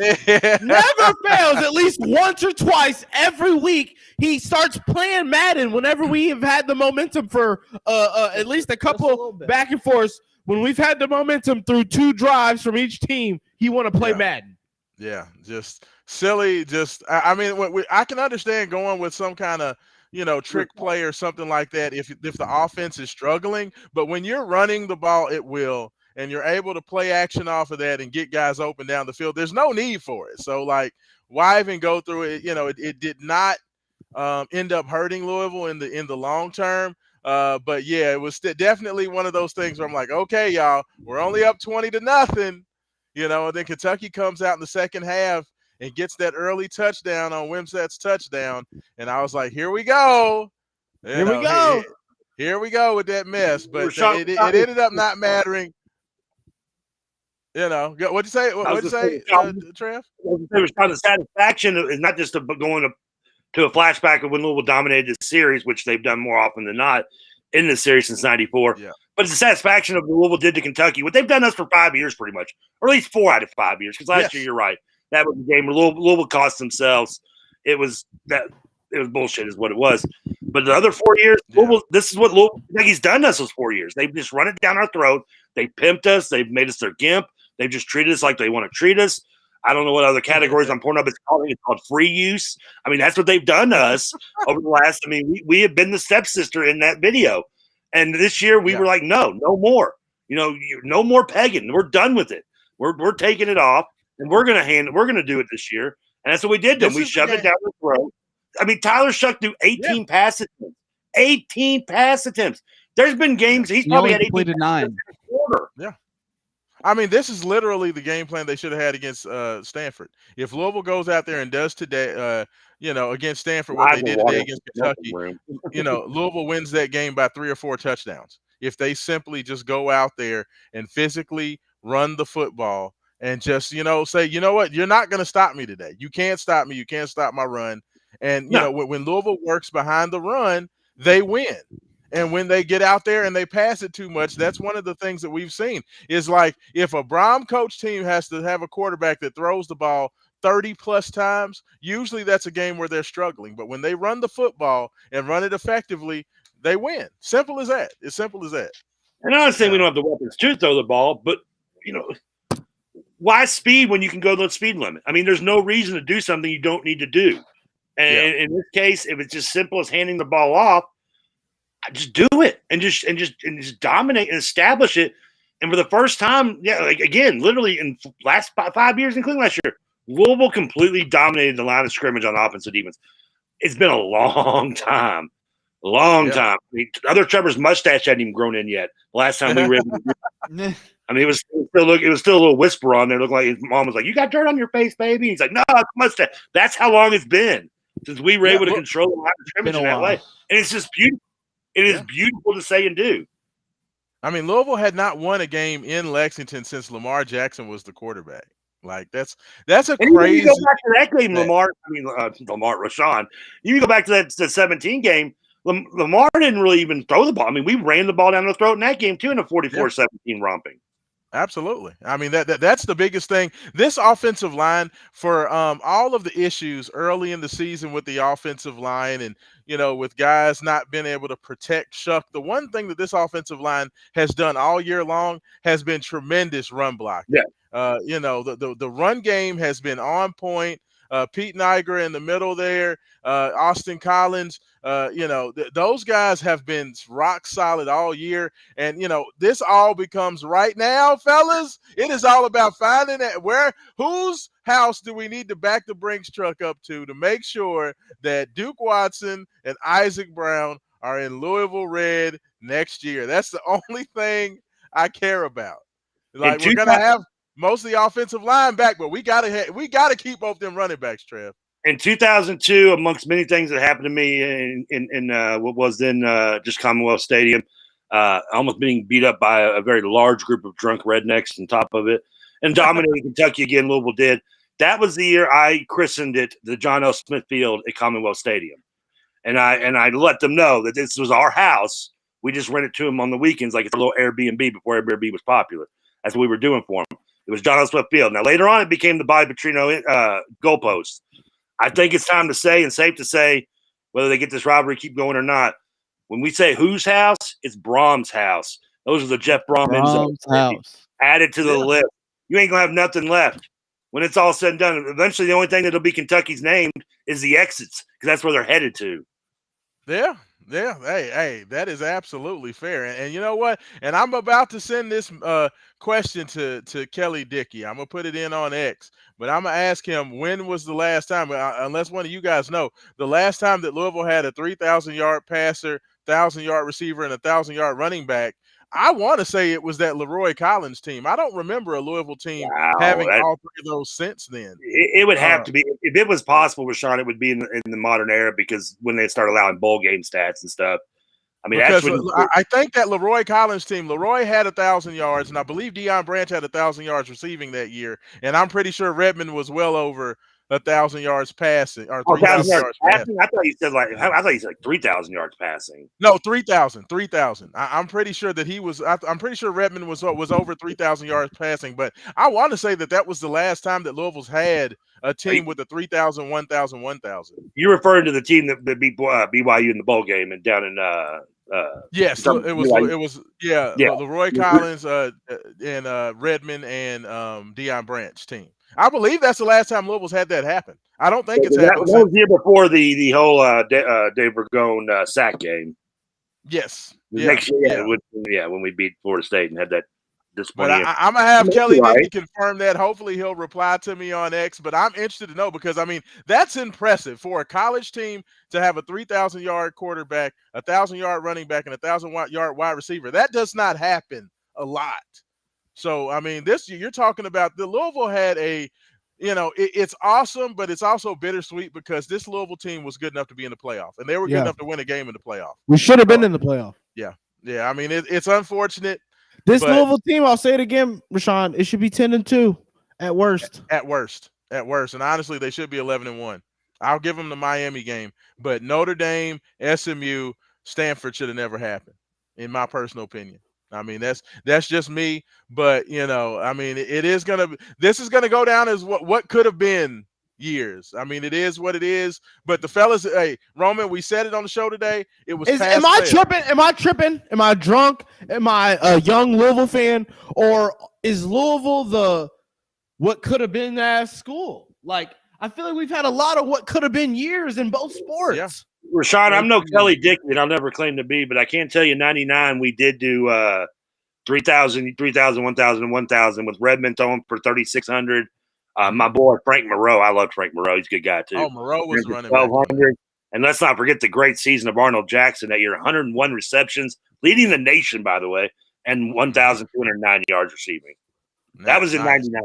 Never fails. At least once or twice every week, he starts playing Madden whenever we have had the momentum for at least a couple back and forth. When we've had the momentum through 2 drives from each team, he want to play Madden. Yeah, just silly. I can understand going with some kind of, trick play or something like that if the offense is struggling. But when you're running the ball at will and you're able to play action off of that and get guys open down the field, there's no need for it. So, why even go through it? It did not end up hurting Louisville in the long term. But yeah, it was definitely one of those things where I'm like, okay, y'all, we're only up 20-0. And then Kentucky comes out in the second half and gets that early touchdown on Wimsatt's touchdown. And I was like, here we go. Here we go with that mess. But it ended up not mattering. What'd you say? What'd you say, Trev? The satisfaction is not just going to a flashback of when Louisville dominated the series, which they've done more often than not in the series since '94. Yeah. But it's the satisfaction of what Louisville did to Kentucky. What they've done us for 5 years, pretty much, or at least 4 out of 5 years. Because last year, you're right, that was the game where Louisville cost themselves. It was bullshit, is what it was. But the other 4 years, this is what Kentucky's done to us those 4 years. They've just run it down our throat. They pimped us. They've made us their gimp. They've just treated us like they want to treat us. I don't know what other categories on Pornhub it's called free use. I mean, that's what they've done to us over the last. I mean, we have been the stepsister in that video. And this year we were like, no more. No more pegging. We're done with it. We're taking it off, and we're gonna do it this year. And that's what we did to him. We shoved it down the throat. I mean, Tyler Shuck threw 18 pass attempts. 18 pass attempts. There's been games he's probably had 18 9. Yeah. I mean, this is literally the game plan they should have had against Stanford. If Louisville goes out there and does today, against Stanford what they did today against Kentucky, Louisville wins that game by 3 or 4 touchdowns. If they simply just go out there and physically run the football and just, say, you know what, you're not going to stop me today. You can't stop me. You can't stop my run. And, when Louisville works behind the run, they win. And when they get out there and they pass it too much, that's one of the things that we've seen is like if a Brom coach team has to have a quarterback that throws the ball 30 plus times, usually that's a game where they're struggling. But when they run the football and run it effectively, they win. Simple as that. It's simple as that. And I'm not saying we don't have the weapons to throw the ball, but, why speed when you can go the speed limit? I mean, there's no reason to do something you don't need to do. And in this case, if it's just simple as handing the ball off, just do it and just dominate and establish it. And for the first time, literally in last 5 years, including last year, Louisville completely dominated the line of scrimmage on offense and defense. It's been a long time. Long time. I mean, other Trevor's mustache hadn't even grown in yet. Last time we were able to do it. I mean, it was still a little whisper on there. It looked like his mom was like, "You got dirt on your face, baby." He's like, "No, it's mustache." That's how long it's been since we were able to control the line of scrimmage in that way. And it's just beautiful. It is beautiful to say and do. I mean, Louisville had not won a game in Lexington since Lamar Jackson was the quarterback. Like that's a crazy. You go back to that game, Raashaan. You go back to that 17 game. Lamar didn't really even throw the ball. I mean, we ran the ball down the throat in that game too in a 44-17 romping. Absolutely. I mean, that's the biggest thing. This offensive line for all of the issues early in the season with the offensive line and, with guys not being able to protect Shuck, the one thing that this offensive line has done all year long has been tremendous run blocking. Yeah. The run game has been on point. Pete Niger in the middle there, Austin Collins, those guys have been rock solid all year. And, this all becomes right now, fellas, it is all about finding whose house do we need to back the Brinks truck up to make sure that Duke Watson and Isaac Brown are in Louisville red next year. That's the only thing I care about. Like we're going to have most of the offensive line back, but we gotta keep both them running backs, Trev. In 2002, amongst many things that happened to me in what was then just Commonwealth Stadium, almost being beat up by a very large group of drunk rednecks on top of it, and dominating Kentucky again, Louisville did. That was the year I christened it the John L. Smith Field at Commonwealth Stadium, and I let them know that this was our house. We just rented to them on the weekends, like it's a little Airbnb before Airbnb was popular. That's what we were doing for them. It was John L. Smith Field. Now, later on, it became the Bobby Petrino goalpost. I think it's time to say and safe to say, whether they get this rivalry keep going or not, when we say whose house, it's Brom's house. Those are the Jeff Brom house added to the list. You ain't going to have nothing left. When it's all said and done, eventually the only thing that'll be Kentucky's named is the exits because that's where they're headed to. Yeah. Hey, that is absolutely fair. And you know what? And I'm about to send this question to Kelly Dickey. I'm going to put it in on X, but I'm going to ask him when was the last time, unless one of you guys know, the last time that Louisville had a 3,000-yard passer, 1,000-yard receiver, and a 1,000-yard running back. I want to say it was that Leroy Collins team. I don't remember a Louisville team having all three of those since then. It would have to be. If it was possible, Raashaan, it would be in the modern era because when they start allowing bowl game stats and stuff. I mean, I think that Leroy Collins team, Leroy had 1,000 yards, and I believe Deion Branch had 1,000 yards receiving that year. And I'm pretty sure Redmond was well over 1,000 yards passing or 3,000 yards passing. I thought you said 3,000 yards passing. No, 3,000. I'm pretty sure that he was. I'm pretty sure Redmond was over 3,000 yards passing. But I want to say that was the last time that Louisville's had a team with a 3,000, 1,000, 1,000. You're referring to the team that beat BYU in the bowl game and down in. Yes, it was Leroy Collins and Redmond and Deion Branch team. I believe that's the last time Louisville's had that happen. I don't think it's happened. That was the year before the whole Dave Ragone sack game. Yes. Next year, when we beat Florida State and had that disappointing. But I'm going to have Kelly Dickey confirm that. Hopefully he'll reply to me on X. But I'm interested to know because, I mean, that's impressive for a college team to have a 3,000-yard quarterback, a 1,000-yard running back, and a 1,000-yard wide receiver. That does not happen a lot. So, I mean, this you're talking about the Louisville had it's awesome, but it's also bittersweet because this Louisville team was good enough to be in the playoff, and they were good enough to win a game in the playoff. We should have been in the playoff. Yeah. I mean, it's unfortunate. This Louisville team, I'll say it again, Raashaan, it should be 10-2 at worst. At worst. And honestly, they should be 11-1. I'll give them the Miami game, but Notre Dame, SMU, Stanford should have never happened, in my personal opinion. I mean, that's just me, but I mean, this is gonna go down as what could have been years. I mean, it is what it is. But the fellas, hey, Roman, we said it on the show today. It was. Am I tripping? Am I tripping? Am I drunk? Am I a young Louisville fan, or is Louisville the what could have been as school? Like, I feel like we've had a lot of what could have been years in both sports. Yeah. Raashaan, I'm no Kelly Dickey, and I'll never claim to be, but I can tell you 99, we did do 3,000, 1,000, and 1,000 with Redmond throwing for 3,600. My boy, Frank Moreau. I love Frank Moreau. He's a good guy, too. Oh, Moreau was running 1,200. And let's not forget the great season of Arnold Jackson that year, 101 receptions, leading the nation, by the way, and 1,209 yards receiving. That was in 99.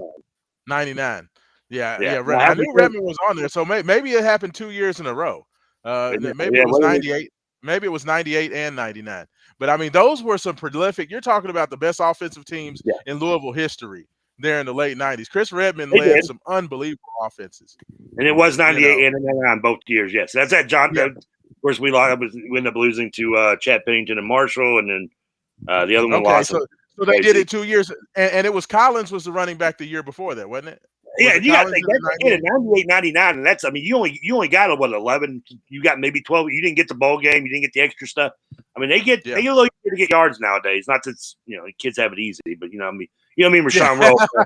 99. Yeah. I knew Redmond was on there, so maybe it happened 2 years in a row. Maybe it was 98. Maybe it was 98 and 99. But, I mean, those were some prolific – you're talking about the best offensive teams in Louisville history there in the late 90s. Chris Redmond led some unbelievable offenses. And it was 98 and 99 both years, yes. That's that John – of course, we ended up losing to Chad Pennington and Marshall, and then the other one lost. So they did it 2 years. And it was Collins was the running back the year before that, wasn't it? Yeah, you got to think that's 98, 99, and that's, I mean, you only got 11. You got maybe 12. You didn't get the bowl game. You didn't get the extra stuff. I mean, they get a little easier to get yards nowadays. Not that kids have it easy, but I mean, Raashaan Rowe.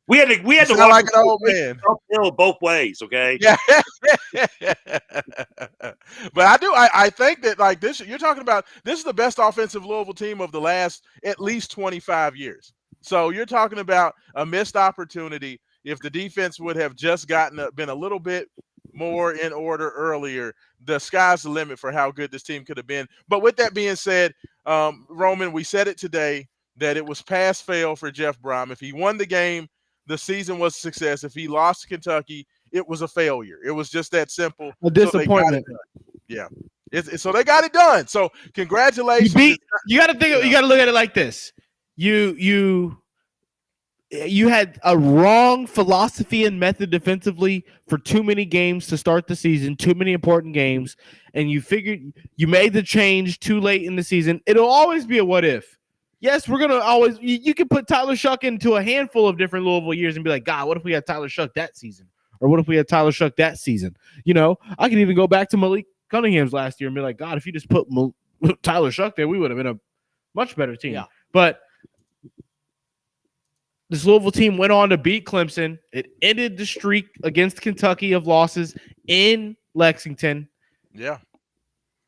We had to walk like an old man uphill both ways. Okay. Yeah. But I think that like this, you're talking about this is the best offensive Louisville team of the last at least 25 years. So you're talking about a missed opportunity. If the defense would have just been a little bit more in order earlier, the sky's the limit for how good this team could have been. But with that being said, Roman, we said it today that it was pass-fail for Jeff Brom. If he won the game, the season was a success. If he lost to Kentucky, it was a failure. It was just that simple. A disappointment. So they got it done. So congratulations. You got to think. You got to look at it like this. You had a wrong philosophy and method defensively for too many games to start the season, too many important games, and you figured you made the change too late in the season. It'll always be a what if. Yes, we're going to always – you can put Tyler Shuck into a handful of different Louisville years and be like, God, what if we had Tyler Shuck that season? Or what if we had Tyler Shuck that season? I can even go back to Malik Cunningham's last year and be like, God, if you just put Tyler Shuck there, we would have been a much better team. Yeah. But – this Louisville team went on to beat Clemson. It ended the streak against Kentucky of losses in Lexington. Yeah.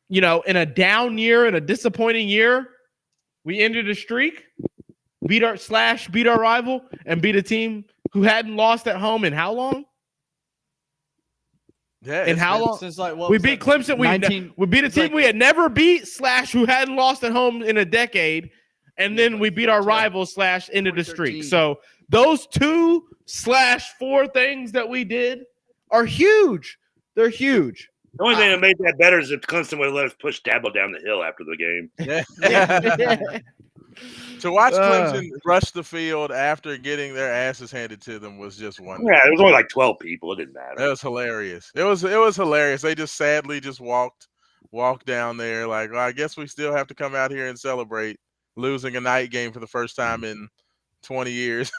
In a down year, in a disappointing year, we ended a streak, beat our rival, and beat a team who hadn't lost at home in how long? Yeah. In how long? Since we beat Clemson. We beat a team we had never beat / who hadn't lost at home in a decade. And then we beat our rival / ended the streak. So those 2/4 things that we did are huge. They're huge. The only thing that made that better is if Clemson would have let us push Dabo down the hill after the game. To watch Clemson rush the field after getting their asses handed to them was just wonderful. Yeah, it was only like 12 people. It didn't matter. It was hilarious. It was hilarious. They just sadly just walked down there like, well, I guess we still have to come out here and celebrate losing a night game for the first time in 20 years.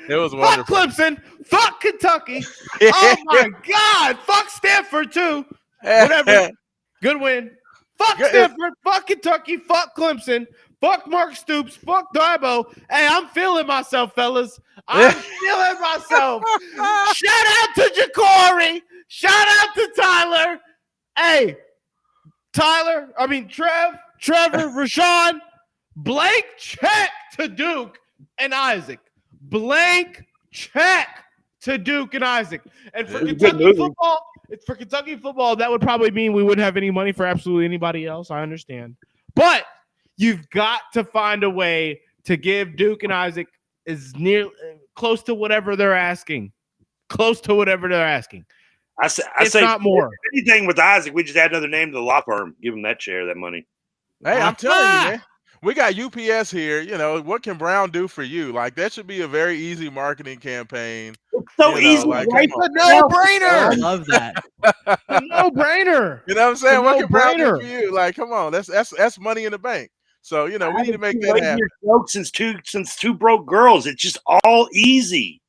It was wonderful. Fuck Clemson. Fuck Kentucky. Oh, my God. Fuck Stanford, too. Whatever. Good win. Fuck Stanford. Fuck Kentucky. Fuck Clemson. Fuck Mark Stoops. Fuck Dabo. Hey, I'm feeling myself, fellas. I'm feeling myself. Shout out to Ja'Cory. Shout out to Tyler. Hey, Trevor, Raashaan, Blank check to Duke and Isaac. Blank check to Duke and Isaac. And for Kentucky football, that would probably mean we wouldn't have any money for absolutely anybody else. I understand. But you've got to find a way to give Duke and Isaac close to whatever they're asking. Close to whatever they're asking. I say not more. Anything with Isaac, we just add another name to the law firm. Give him that share, that money. Hey, I'm telling you, man. We got UPS here. You know, what can Brown do for you? Like, that should be a very easy marketing campaign. It's so easy. Like, it's a no-brainer. I love that. A no-brainer. You know what I'm saying? What can Brown do for you? Like, come on. That's money in the bank. So, you know, we need to make that happen. Joke since two broke girls. It's just all easy.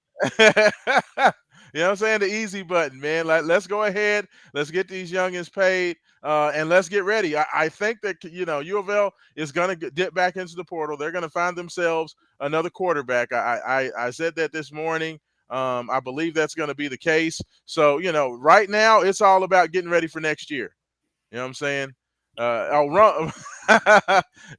You know what I'm saying? The easy button, man. Let's go ahead. Let's get these youngins paid. And let's get ready. I think that, you know, U of L is going to dip back into the portal. They're going to find themselves another quarterback. I said that this morning. I believe that's going to be the case. So, you know, right now it's all about getting ready for next year. You know what I'm saying? Do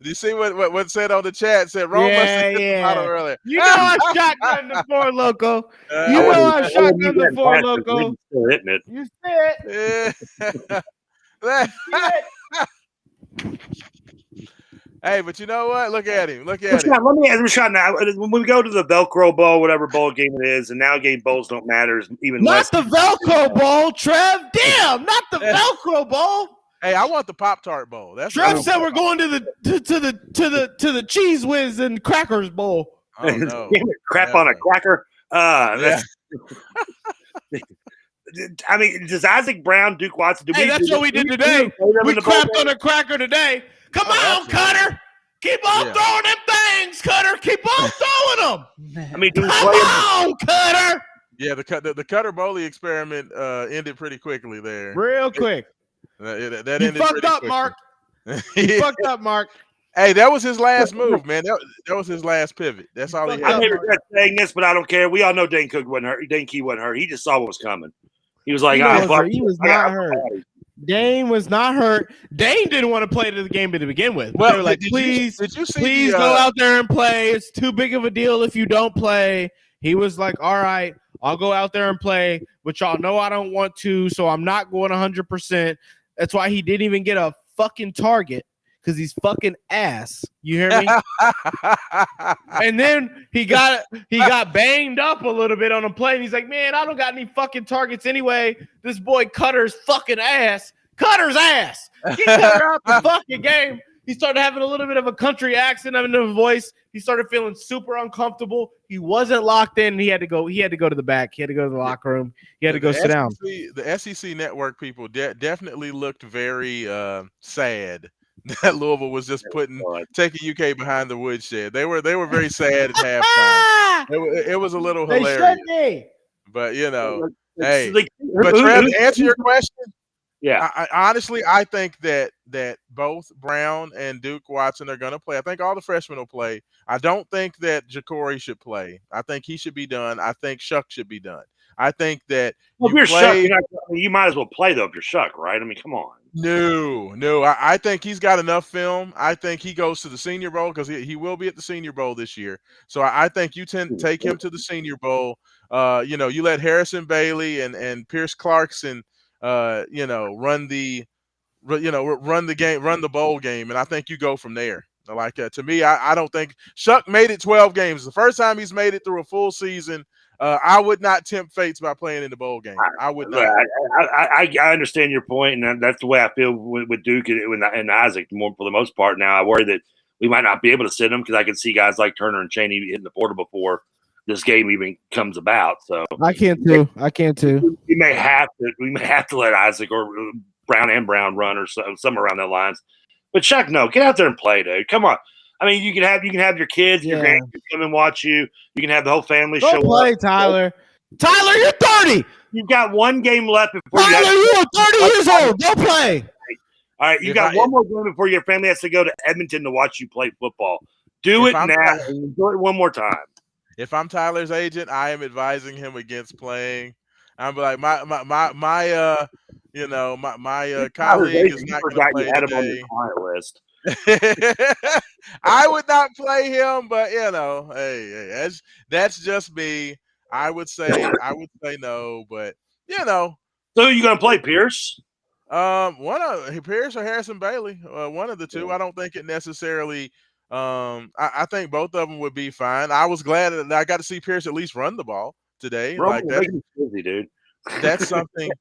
you see what said on the chat? Said Rome must have hit the bottle earlier. You know I shotgun the Four Loco. You know I shotgun the Four Loco. Still hitting it. You see it. Hey, but you know what? Look at him. Look at Raashaan, him. let me ask Raashaan now. When we go to the Velcro Bowl, whatever bowl game it is, and now game bowls don't matter, even less. Not the Velcro Bowl, Trev. Damn, not the Velcro Bowl. Hey, I want the Pop-Tart Bowl. That's Trev said we're going to the Cheese Whiz and Crackers Bowl. Oh no! Crap on a cracker. That's. I mean, does Isaac Brown, Duke Watson? That's what we did today. We crapped on a cracker today. Come on, Cutter. Keep on throwing them things, Cutter. Keep on throwing them. I mean, do we Come on, Cutter. Yeah, the Cutter Bowley experiment ended pretty quickly there. Real quick. That you ended fucked up, quickly. Mark. You fucked up, Mark. Hey, that was his last move, man. That was his last pivot. That's all he had. I may regret saying this, but I don't care. We all know Dane Cook wasn't hurt. Dane Key wasn't hurt. He just saw what was coming. He was like, he was not hurt. Dane was not hurt. Dane didn't want to play the game to begin with. Well, they were like, please go out there and play. It's too big of a deal if you don't play. He was like, all right, I'll go out there and play, but y'all know I don't want to, so I'm not going 100%. That's why he didn't even get a fucking target, because he's fucking ass. You hear me? And then he got banged up a little bit on a play, and he's like, man, I don't got any fucking targets anyway. This boy Cutter's fucking ass. Cutter's ass. He Cutter out the fucking game. He started having a little bit of a country accent in his voice. He started feeling super uncomfortable. He wasn't locked in. He had to go to the back. He had to go to the locker room. He had to go sit down. The SEC network people definitely looked very sad that Louisville was just taking UK behind the woodshed. They were very sad at halftime. It was a little hilarious. But you know, hey. But Trev, to answer your question, yeah, I think that both Brown and Duke Watson are going to play. I think all the freshmen will play. I don't think that Ja'Cory should play. I think he should be done. I think Shuck should be done. I think that if you're Shuck, you might as well play though if you're Shuck, right? I mean, come on. No. I think he's got enough film. I think he goes to the Senior Bowl because he will be at the Senior Bowl this year. So I think you take him to the Senior Bowl. You know, you let Harrison Bailey and Pierce Clarkson, run the game, run the bowl game, and I think you go from there. Like to me, I don't think Shuck made it 12 games. The first time he's made it through a full season. I would not tempt fates by playing in the bowl game. I would not. I understand your point, and that's the way I feel with Duke and Isaac for the most part. Now I worry that we might not be able to sit them because I can see guys like Turner and Chaney hitting the portal before this game even comes about. So I can too. We may have to let Isaac or Brown run or somewhere around that lines. But Chuck, no, get out there and play, dude. Come on. I mean, you can have your kids, your grandkids come and watch you. You can have the whole family show up. Tyler. Tyler, you're 30. You've got one game left before Tyler, you are 30 years old. Go play. All right, you got one more game before your family has to go to Edmonton to watch you play football. Do it now and do it one more time. If I'm Tyler's agent, I am advising him against playing. I'm like my colleague is not going to play today. On the client list. I would not play him, but hey, that's just me. I would say no, but So who are you gonna play, Pierce? One of Pierce or Harrison Bailey, one of the two. I don't think it necessarily. I think both of them would be fine. I was glad that I got to see Pierce at least run the ball today. Bro, like that's busy, dude. That's something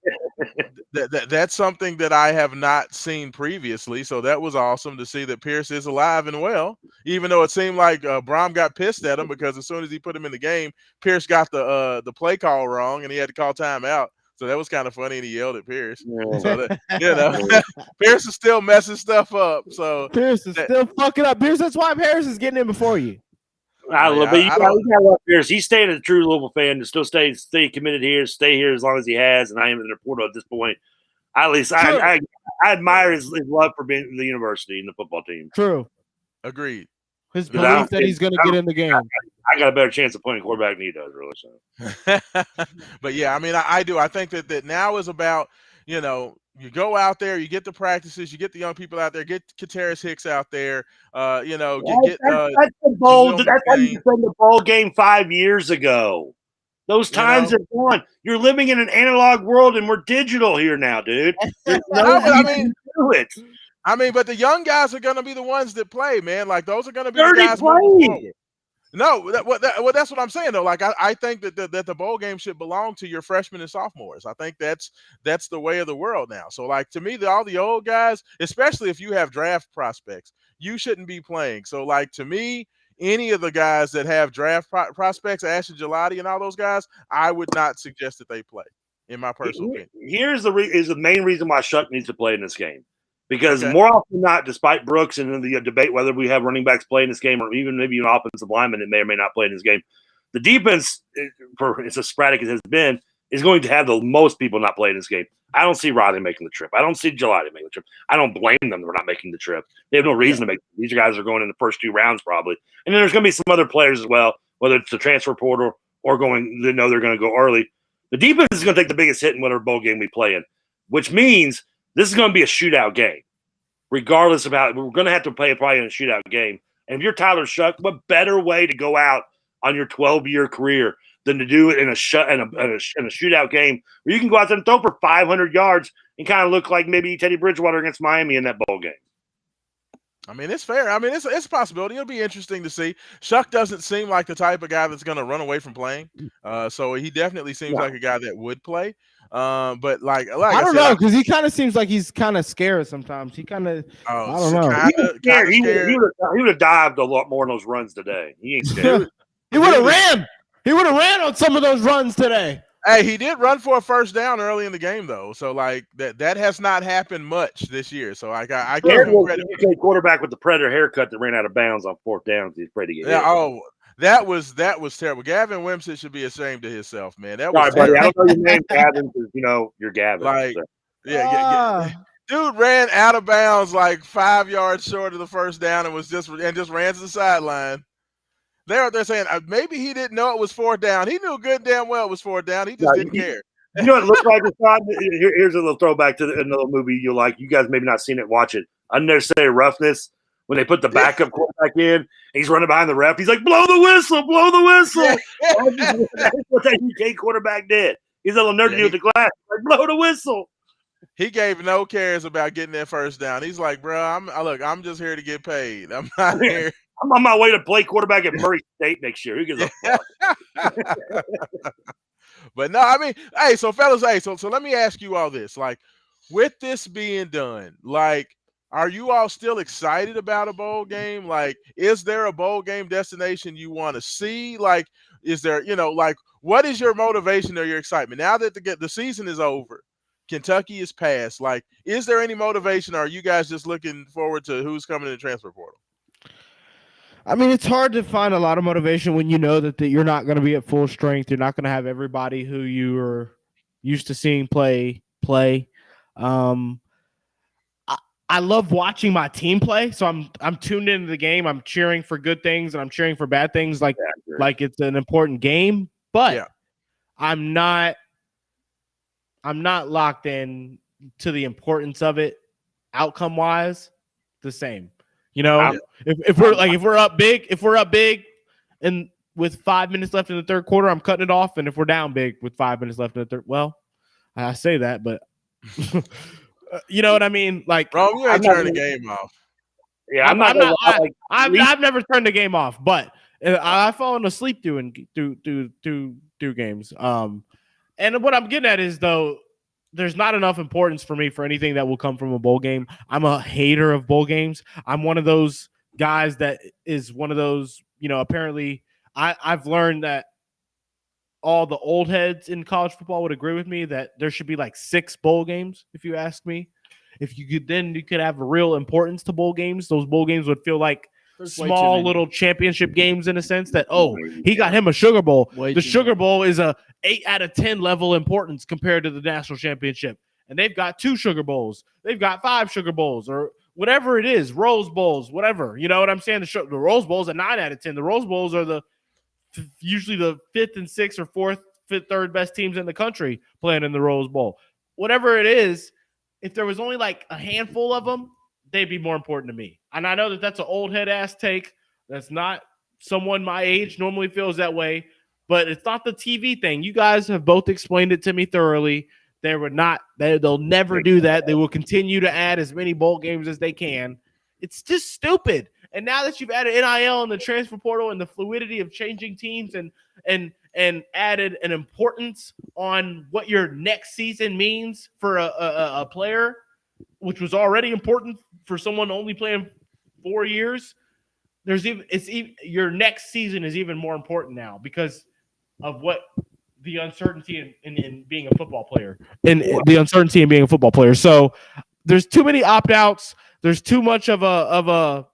that's something that I have not seen previously. So that was awesome to see that Pierce is alive and well, even though it seemed like Brom got pissed at him because as soon as he put him in the game, Pierce got the play call wrong and he had to call timeout. So that was kind of funny, and he yelled at Pierce. Yeah. So that, Pierce is still messing stuff up. So Pierce is still fucking up. Pierce, that's why Pierce is getting in before you. I gotta love Pierce. He's staying a true Louisville fan to still stay committed here, stay here as long as he has, and I am in the portal at this point. At least I admire his love for being in the university and the football team. True. Agreed. His belief that he's going to get in the game. I got a better chance of playing quarterback than he does, really. So. But yeah, I mean, I do. I think that now is about, you go out there, you get the practices, you get the young people out there, get Kateris Hicks out there, that's the bowl. That's how you defend the bowl game 5 years ago. Those times are gone. You're living in an analog world, and we're digital here now, dude. Do it. I mean, but the young guys are going to be the ones that play, man. Like those are going to be the guys. No, that's what I'm saying though. Like I think that the bowl game should belong to your freshmen and sophomores. I think that's the way of the world now. So like to me, all the old guys, especially if you have draft prospects, you shouldn't be playing. So like to me, any of the guys that have draft prospects, Ashton Gelati and all those guys, I would not suggest that they play. In my personal opinion, here's the main reason why Shuck needs to play in this game. Because more often than not, despite Brooks and the debate whether we have running backs play in this game or even maybe an offensive lineman that may or may not play in this game, the defense, it's as sporadic as it has been, is going to have the most people not play in this game. I don't see Rodney making the trip. I don't see Gelati making the trip. I don't blame them for not making the trip. They have no reason to make it. These guys are going in the first 2 rounds probably. And then there's going to be some other players as well, whether it's the transfer portal or they're going to go early. The defense is going to take the biggest hit in whatever bowl game we play in, which means this is going to be a shootout game. Regardless of how we're going to have to play probably in a shootout game. And if you're Tyler Shuck, what better way to go out on your 12-year career than to do it in a shootout game where you can go out there and throw for 500 yards and kind of look like maybe Teddy Bridgewater against Miami in that bowl game. I mean, it's fair. I mean, it's a possibility. It'll be interesting to see. Shuck doesn't seem like the type of guy that's going to run away from playing. So he definitely seems like a guy that would play. But like I don't know, because he kind of seems like he's kind of scared sometimes. He kind of I don't know. He would have dived a lot more on those runs today. He ain't scared. He would have ran. He would have ran on some of those runs today. Hey, he did run for a first down early in the game though. So like that has not happened much this year. So I give him credit. Quarterback with the Predator haircut that ran out of bounds on 4th downs. He's pretty good. Yeah. That was terrible. Gavin Wimsatt should be ashamed of himself, man. That was buddy. I don't know your name, Gavin, because you're Gavin. Like, so. Dude ran out of bounds like 5 yards short of the first down and just ran to the sideline. They're saying maybe he didn't know it was 4th down. He knew good damn well it was 4th down. He just didn't care. You know what it looked like this time? Here's a little throwback to another movie you like. You guys maybe not seen it. Watch it. Unnecessary Roughness. When they put the backup quarterback in, he's running behind the ref. He's like, blow the whistle, blow the whistle. That's what that UK quarterback did. He's a little nerdy with the glass. Like, blow the whistle. He gave no cares about getting that first down. He's like, bro, I'm just here to get paid. I'm not here. I'm on my way to play quarterback at Murray State next year. Who gives a fuck? But no, I mean, hey, so fellas, so let me ask you all this. Like, with this being done, like, are you all still excited about a bowl game? Like, is there a bowl game destination you want to see? Like, is there, like, what is your motivation or your excitement? Now that the season is over, Kentucky is past, like, is there any motivation or are you guys just looking forward to who's coming in the transfer portal? I mean, it's hard to find a lot of motivation when you know that you're not going to be at full strength. You're not going to have everybody who you are used to seeing play. I love watching my team play, so I'm tuned into the game. I'm cheering for good things and I'm cheering for bad things, like it's an important game. But I'm not locked in to the importance of it, outcome wise, the same. You know, if we're up big, and with 5 minutes left in the third quarter, I'm cutting it off. And if we're down big with 5 minutes left in the third, well, I say that, but you know what I mean? Like, bro, you ain't turning the game off. Yeah, I've never turned the game off, but I've fallen asleep through games. And what I'm getting at is, though, there's not enough importance for me for anything that will come from a bowl game. I'm a hater of bowl games. I'm one of those guys that is one of those, apparently I've learned that all the old heads in college football would agree with me that there should be like 6 bowl games, if you ask me. If you could, then you could have a real importance to bowl games. Those bowl games would feel like small little championship games in a sense that, he got him a Sugar Bowl. The Sugar Bowl is a 8 out of 10 level importance compared to the national championship. And they've got 2 Sugar Bowls. They've got 5 Sugar Bowls or whatever it is, Rose Bowls, whatever. You know what I'm saying? The Rose Bowl's a 9 out of 10. The Rose Bowls are usually the 5th and 6th or 4th, 5th, 3rd best teams in the country playing in the Rose Bowl. Whatever it is, if there was only like a handful of them, they'd be more important to me. And I know that that's an old head ass take. That's not someone my age normally feels that way, but it's not the TV thing. You guys have both explained it to me thoroughly. They'll never do that. They will continue to add as many bowl games as they can. It's just stupid. And now that you've added NIL and the transfer portal and the fluidity of changing teams and added an importance on what your next season means for a player, which was already important for someone only playing 4 years, your next season is even more important now because of what the uncertainty in being a football player and the uncertainty in being a football player. So there's too many opt-outs. There's too much of a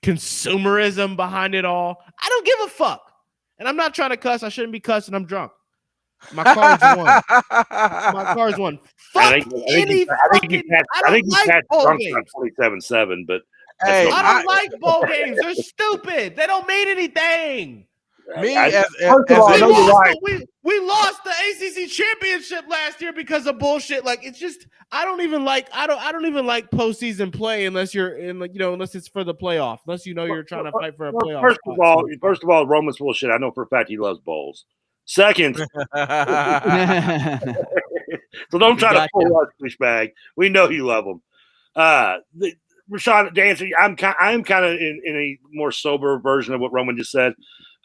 consumerism behind it all. I don't give a fuck. And I'm not trying to cuss. I shouldn't be cussing. I'm drunk. My car's won. Fuck any fucking. I think you passed drunk on 27-7, but hey, I don't like bowl games. They're stupid. They don't mean anything. We lost the ACC championship last year because of bullshit. Like, it's just I don't even like postseason play unless you're in, unless it's for the playoff. Unless you're trying to fight for a playoff. First of all, Roman's bullshit. I know for a fact he loves bowls. Second, so don't try to pull us douchebag. We know you love them. Raashaan, to answer, I'm kind of in a more sober version of what Roman just said.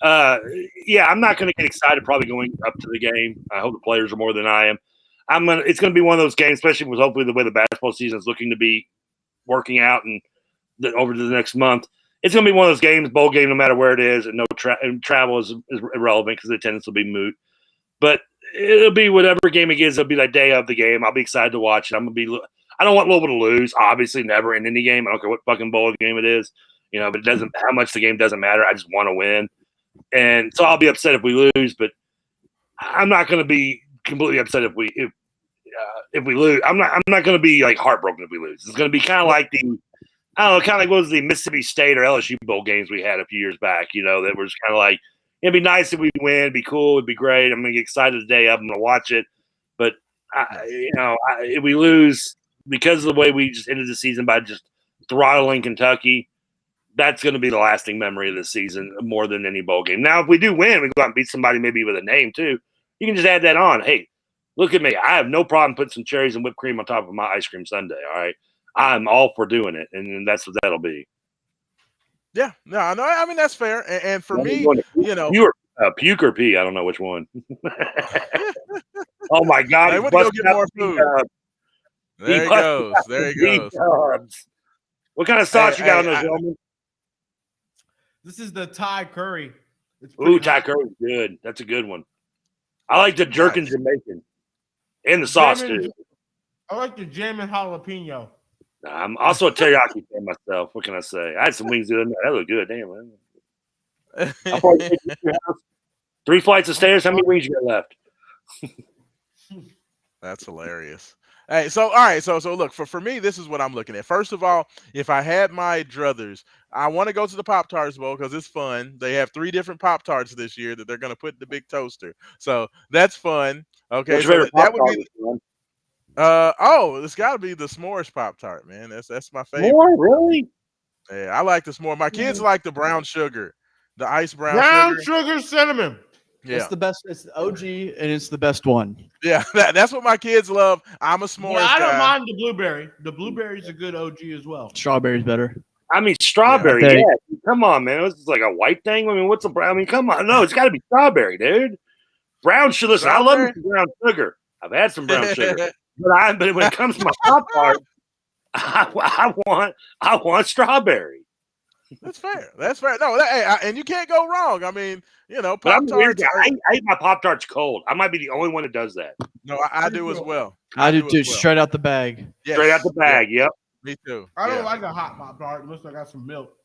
I'm not going to get excited probably going up to the game. I hope the players are more than I am. It's going to be one of those games, especially with hopefully the way the basketball season is looking to be working out and over to the next month. It's going to be one of those games, bowl game, no matter where it is, and travel is irrelevant because the attendance will be moot. But it'll be whatever game it is. It'll be that day of the game. I'll be excited to watch it. I don't want Louisville to lose. Obviously, never in any game. I don't care what fucking bowl game it is. But it doesn't. How much the game doesn't matter. I just want to win. And so I'll be upset if we lose, but I'm not going to be completely upset if we lose. I'm not going to be like heartbroken if we lose. It's going to be kind of like what was the Mississippi State or LSU bowl games we had a few years back. That was kind of like it'd be nice if we win, it'd be cool, it'd be great. I'm going to get excited the day of. I'm going to watch it, but if we lose because of the way we just ended the season by just throttling Kentucky. That's going to be the lasting memory of this season more than any bowl game. Now, if we do win, we go out and beat somebody maybe with a name too. You can just add that on. Hey, look at me. I have no problem putting some cherries and whipped cream on top of my ice cream sundae. All right. I'm all for doing it. And that's what that'll be. Yeah. No, I mean, that's fair. And for me, you were puke or pee. I don't know which one. Oh, my God. I went to go get more food. There he goes. What kind of sauce you got on those, gentlemen? This is the Thai curry. Thai curry's good. That's a good one. I like the jerkin Jamaican and the sauce too. I like the jam and jalapeno. I'm also a teriyaki fan myself. What can I say? I had some wings the other night. That looked good. Damn, man. I'll probably take you to your house. 3 flights of stairs. How many wings you got left? That's hilarious. Hey, so all right, so look, for me, this is what I'm looking at. First of all, if I had my druthers, I want to go to the Pop-Tarts Bowl because it's fun. They have 3 different Pop-Tarts this year that they're going to put in the big toaster. So that's fun. Okay, so that would be It's got to be the s'mores Pop-Tart, man. That's my favorite. More, really? Yeah, I like the s'more. My kids like the brown sugar, the ice brown sugar cinnamon. Yeah, it's the best. It's the OG, and it's the best one. Yeah, that's what my kids love. I'm a s'mores guy. I don't mind the blueberry. The blueberry's a good OG as well. Strawberry's better. I mean, strawberry. Yeah, come on, man. It's like a white thing. I mean, what's a brown? I mean, come on. No, it's got to be strawberry, dude. Brown sugar. Listen, I love brown sugar. I've had some brown sugar, but when it comes to my Pop-Tart, I want strawberry. That's fair. No, and you can't go wrong. I mean, Pop-Tarts. I eat my Pop-Tarts cold. I might be the only one that does that. No, I do as well. I do too. Straight out the bag. Yes. Straight out the bag. Yep. Me too. I don't like a hot Pop-Tart unless I got some milk.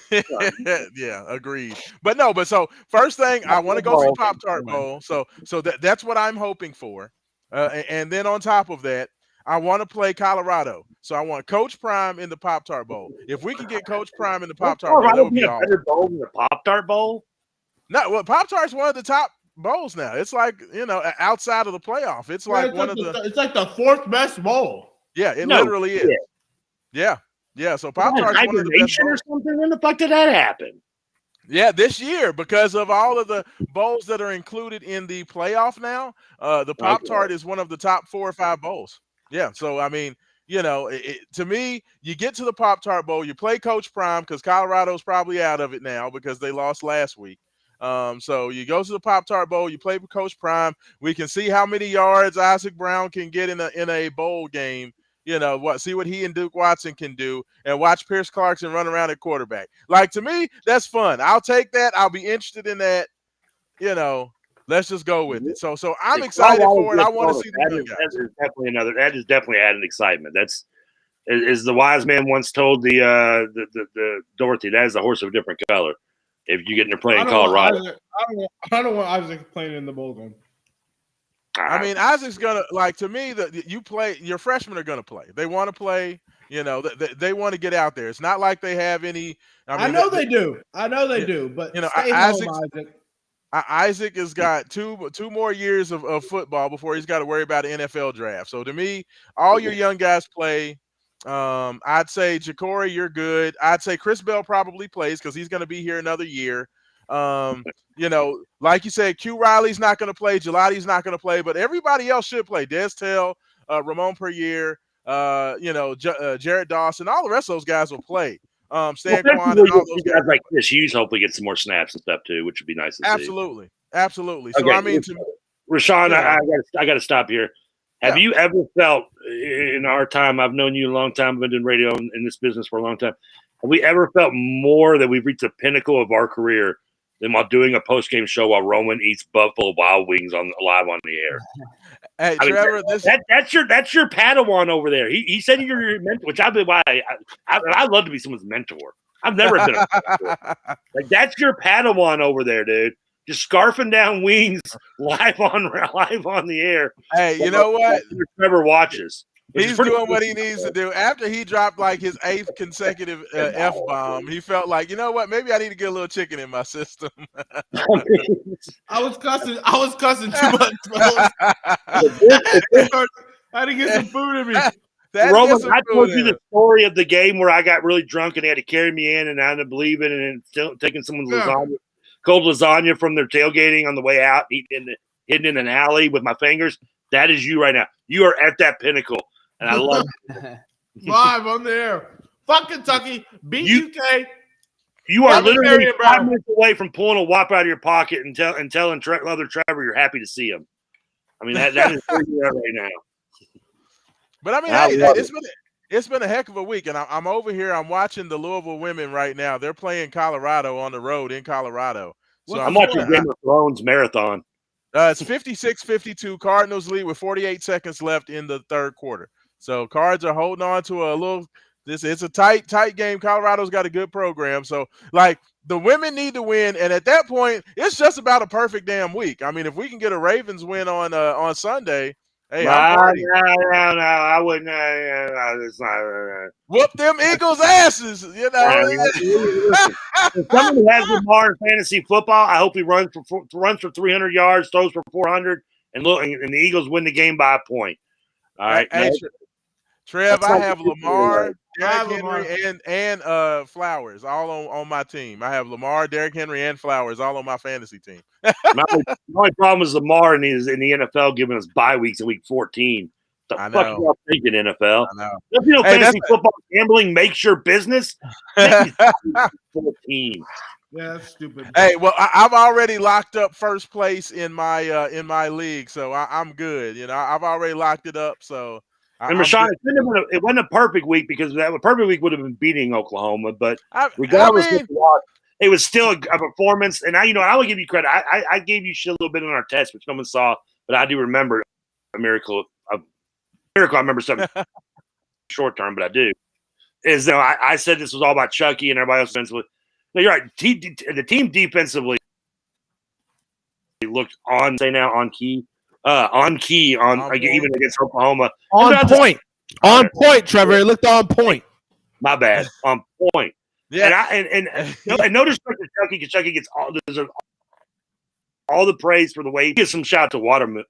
Yeah, agreed. But so first thing, I want to go see Pop-Tart Bowl. So that's what I'm hoping for. And then on top of that, I want to play Colorado. So I want Coach Prime in the Pop-Tart Bowl. If we can get Coach Prime in the Pop-Tart Bowl, that would be awesome. Better bowl than the Pop-Tart Bowl? No, well, Pop-Tart's one of the top bowls now. It's like, outside of the playoff. It's like it's like the fourth best bowl. Yeah, it literally is. Yeah. So Pop-Tart's one of the best or something. When the fuck did that happen? Yeah, this year, because of all of the bowls that are included in the playoff now, the Pop-Tart is one of the top 4 or 5 bowls. Yeah, so I mean, to me, you get to the Pop-Tart Bowl, you play Coach Prime because Colorado's probably out of it now because they lost last week. So you go to the Pop-Tart Bowl, you play with Coach Prime. We can see how many yards Isaac Brown can get in a bowl game. See what he and Duke Watson can do, and watch Pierce Clarkson run around at quarterback. Like, to me, that's fun. I'll take that. I'll be interested in that. Let's just go with it. So I'm excited for it. I want to see the good guys. That is definitely added excitement. That's, as the wise man once told the Dorothy, that is the horse of a different color. If you get in there playing Colorado, I don't want Isaac playing in the bowl game. I mean, Isaac's gonna, like, to me, your freshmen are gonna play. They want to play. They want to get out there. It's not like they have any. I know they do. But Isaac has got two more years of football before he's got to worry about an NFL draft. So to me, all your young guys play. I'd say Ja'Cory, you're good. I'd say Chris Bell probably plays because he's going to be here another year. Like you said, Q Riley's not going to play. Gelati's not going to play, but everybody else should play. Destel, Ramon Perrier, Jared Dawson, all the rest of those guys will play. Stan Kwan and all those guys like Chris Hughes hopefully get some more snaps and stuff too, which would be nice to see. Absolutely. So okay, I mean, Raashaan, I got to stop here. Have you ever felt in our time? I've known you a long time. I've been doing radio in this business for a long time. Have we ever felt more that we've reached the pinnacle of our career than while doing a post-game show while Roman eats Buffalo Wild Wings live on the air? Hey, Trevor, that's your Padawan over there. He said you're your mentor, which I'd love to be someone's mentor. I've never been a mentor. Like, that's your Padawan over there, dude. Just scarfing down wings live on the air. Hey, you know what? Trevor watches. He's doing what he needs to do. After he dropped like his 8th consecutive F-bomb, he felt like, you know what? Maybe I need to get a little chicken in my system. I was cussing too much, bro. I had to get some food in me. Roman, I told you the story of the game where I got really drunk and they had to carry me in and I ended up leaving and then taking someone's cold lasagna from their tailgating on the way out, hidden in an alley with my fingers. That is you right now. You are at that pinnacle, and I love it. Live on the air. Fuck Kentucky. Beat UK. You are literally 5 minutes away from pulling a whop out of your pocket and telling other Trevor you're happy to see him. I mean, that is where you're at right now. But I mean, it's been a heck of a week, and I'm over here. I'm watching the Louisville women right now. They're playing Colorado on the road in Colorado. So I'm watching Game of Thrones marathon. It's 56-52. Cardinals lead with 48 seconds left in the third quarter. So Cards are holding on to a little. It's a tight game. Colorado's got a good program. So, like, the women need to win, and at that point, it's just about a perfect damn week. I mean, if we can get a Ravens win on Sunday. Hey, I wouldn't. It's not. Whoop them Eagles' asses, you know. Someone who has Lamar in fantasy football, I hope he runs for 300 yards, throws for 400, and the Eagles win the game by a point. All right. Hey, Trev, I have Lamar, Derrick Lamar. Henry, and Flowers all on my team. I have Lamar, Derrick Henry, and Flowers all on my fantasy team. My only problem is Lamar in the NFL giving us bye weeks in week 14. The fuck are y'all thinking, NFL? I know. If you know fantasy football gambling makes your business, 14. Yeah, that's stupid. Hey, well, I've already locked up first place in my league, so I'm good. You know, I've already locked it up. So, and Raashaan, it wasn't a perfect week because that perfect week would have been beating Oklahoma, but regardless of the loss, it was still a performance. And I will give you credit. I gave you shit a little bit on our test, which no one saw, but I do remember a miracle. I remember something short term, but I do. Is I said this was all about Chucky and everybody else defensively. No, you're right. The team defensively looked on key, even against Oklahoma. On point, Trevor. It looked on point. My bad. On point. Yeah. And no disrespect to Chucky, because Chucky gets all the praise for the way he gives some shout to Watermouth,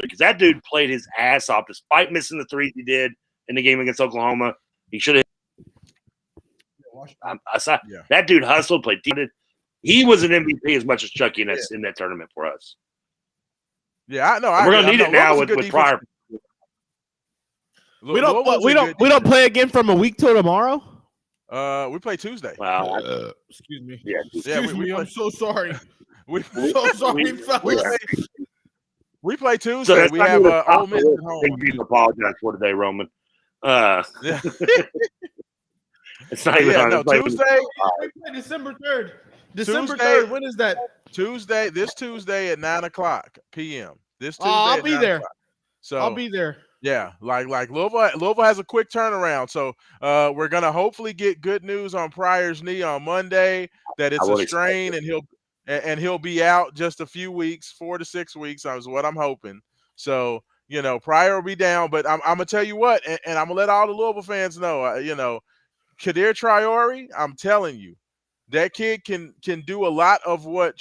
because that dude played his ass off despite missing the threes he did in the game against Oklahoma. He should have. That dude hustled, played team. He was an MVP as much as Chucky in that tournament for us. Yeah, I know. We're gonna need it now with Pryor. We don't play again from a week till tomorrow. We play Tuesday. Wow. Excuse me. Yeah. Excuse me. I'm so sorry. I'm so sorry, fellas. We play Tuesday. We have Ole Miss at home. You apologize for today, Roman. It's not even on Tuesday. December 3rd. December 3rd. When is that? Tuesday. This Tuesday at 9:00 p.m. This Tuesday. I'll be there. So I'll be there. Yeah, like Louisville has a quick turnaround. So we're gonna hopefully get good news on Pryor's knee on Monday that it's a strain and he'll be out just a few weeks, 4 to 6 weeks. Is what I'm hoping. So Pryor will be down, but I'm gonna tell you what, and I'm gonna let all the Louisville fans know. Kadir Traore, I'm telling you, that kid can do a lot of what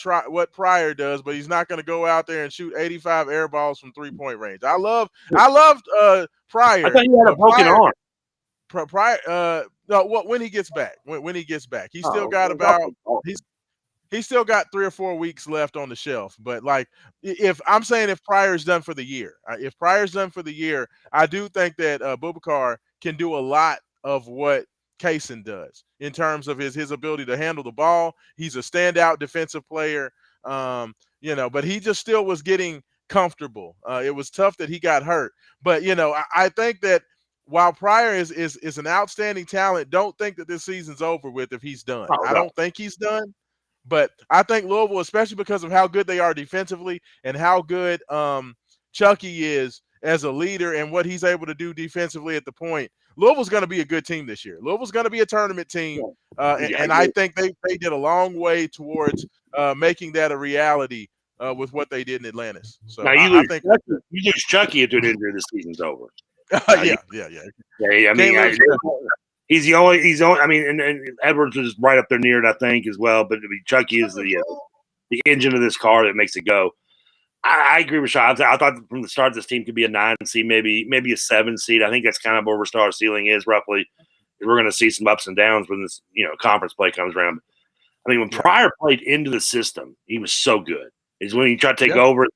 Pryor does, but he's not going to go out there and shoot 85 air balls from 3-point range. I loved Pryor. I thought you had a broken arm. Pryor, when he gets back, when he gets back, he's still got he's still got 3 or 4 weeks left on the shelf. But if Pryor's done for the year, I do think that Boubacar can do a lot of what Kaysen does in terms of his ability to handle the ball. He's a standout defensive player, but he just still was getting comfortable. It was tough that he got hurt, but I think that while Pryor is an outstanding talent, don't think that this season's over with if he's done. I don't think he's done, but I think Louisville, especially because of how good they are defensively and how good Chucky is as a leader and what he's able to do defensively at the point, Louisville's going to be a good team this year. Louisville's going to be a tournament team, and I think they did a long way towards making that a reality with what they did in Atlantis. So now you lose Chucky into an injury, this season's over. Yeah. I mean, he's the only. I mean, and Edwards is right up there near it, I think, as well. But Chucky is the engine of this car that makes it go. I agree with Sean. I thought from the start this team could be a 9 seed, maybe a 7 seed. I think that's kind of where our ceiling is roughly. We're going to see some ups and downs when this conference play comes around. I mean, when Pryor played into the system, he was so good. Is when he tried to take over.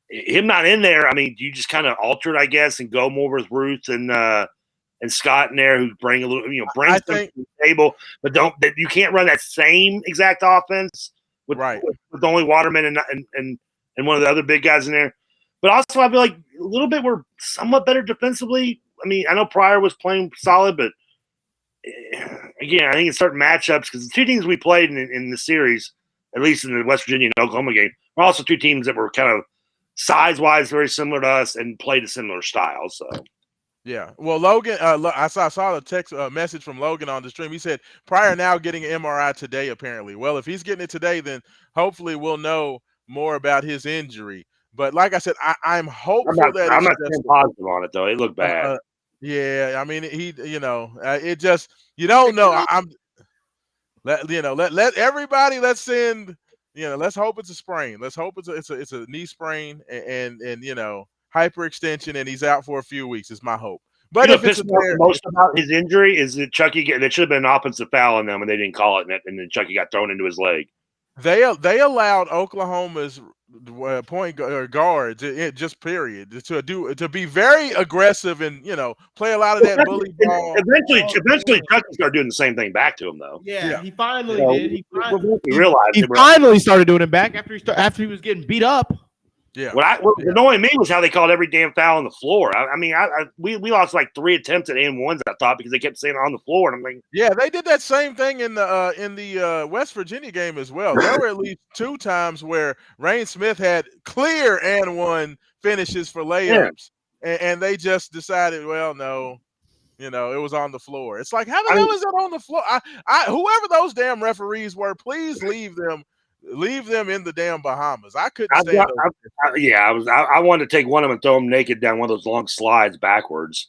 Him not in there. I mean, you just kind of alter it, I guess, and go more with Ruth and Scott in there, who bring a little, bring something to the table, but you can't run that same exact offense with only Waterman and one of the other big guys in there. But also, I feel like a little bit we're somewhat better defensively. I mean, I know Pryor was playing solid, but again, I think it's certain matchups because the two teams we played in the series, at least in the West Virginia and Oklahoma game, were also two teams that were kind of size-wise very similar to us and played a similar style. So, yeah. Well, Logan, I saw the text message from Logan on the stream. He said Pryor now getting an MRI today, apparently. Well, if he's getting it today, then hopefully we'll know more about his injury. But like I said, I'm hopeful that I'm not saying positive on it though. It looked bad. Yeah, I mean, it just you don't know. Let everybody. Let's send. Let's hope it's a sprain. Let's hope it's a knee sprain, and hyperextension, and he's out for a few weeks. Is my hope. But if it's the most about his injury is that Chucky there should have been an offensive foul on them, and they didn't call it, and then Chucky got thrown into his leg. They allowed Oklahoma's point guards, just period, to be very aggressive and play a lot of that bully ball. Eventually, Chucky started doing the same thing back to him, though. Yeah. He finally did. He finally started doing it back after he was getting beat up. Yeah. What was annoying me was how they called every damn foul on the floor. We lost like 3 attempts at and-1s, I thought, because they kept saying on the floor. And I'm like, yeah, they did that same thing in the West Virginia game as well. There were at least 2 times where Rain Smith had clear and-1 finishes for layups, and they just decided, well, no, it was on the floor. It's like, how the hell is it on the floor? Whoever those damn referees were, please leave them in the damn Bahamas. I couldn't stand I wanted to take one of them and throw them naked down one of those long slides backwards.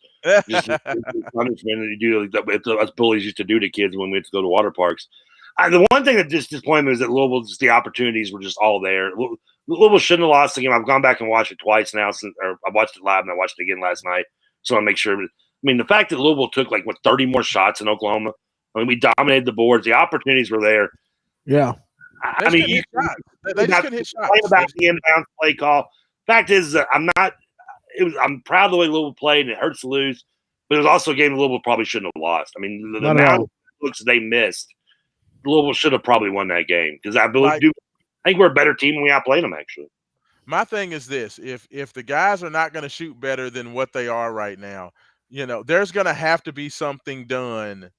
Just punishment that you do, us bullies used to do to kids when we had to go to water parks. The one thing that just disappointed me is that Louisville, just the opportunities were just all there. Louisville shouldn't have lost the game. I've gone back and watched it twice now, or I watched it live and I watched it again last night. So I make sure. The fact that Louisville took 30 more shots in Oklahoma. We dominated the boards. The opportunities were there. Yeah. They just couldn't hit shots. About the inbound play call. Fact is, I'm proud of the way Louisville played, and it hurts to lose. But it was also a game Louisville probably shouldn't have lost. The amount of looks they missed, Louisville should have probably won that game because I think we're a better team when we outplayed them. Actually, my thing is this: if the guys are not going to shoot better than what they are right now, there's going to have to be something done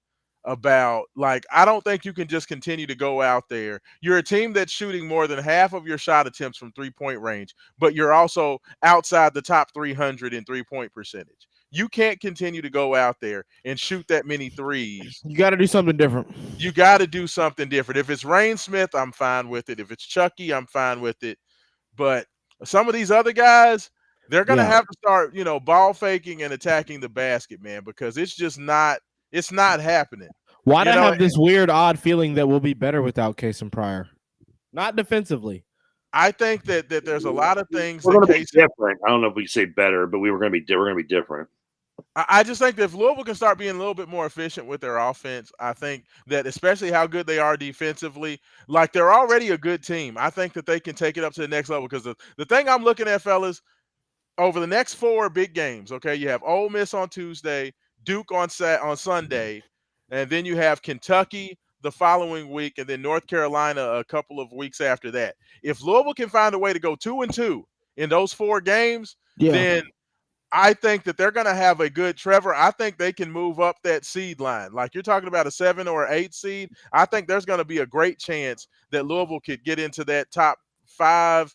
about I don't think you can just continue to go out there. You're a team that's shooting more than half of your shot attempts from 3-point range, but you're also outside the top 300 in 3-point percentage. You can't continue to go out there and shoot that many threes. You got to do something different. You got to do something different. If it's Rain Smith, I'm fine with it. If it's Chucky, I'm fine with it. But some of these other guys, they're going to have to start, ball faking and attacking the basket, man, because it's just not – it's not happening. Why do I have this weird, odd feeling that we'll be better without Case and Pryor? Not defensively. I think that there's a lot of things. We're going to be different. I don't know if we say better, but we're going to be different. I just think that if Louisville can start being a little bit more efficient with their offense, I think that especially how good they are defensively, they're already a good team. I think that they can take it up to the next level because the thing I'm looking at, fellas, over the next 4 big games, okay, you have Ole Miss on Tuesday, Duke on Sunday, and then you have Kentucky the following week, and then North Carolina a couple of weeks after that. If Louisville can find a way to go 2-2 in those 4 games, then I think that they're going to have a good Trevor. I think they can move up that seed line. You're talking about a 7 or 8 seed. I think there's going to be a great chance that Louisville could get into that top 5-4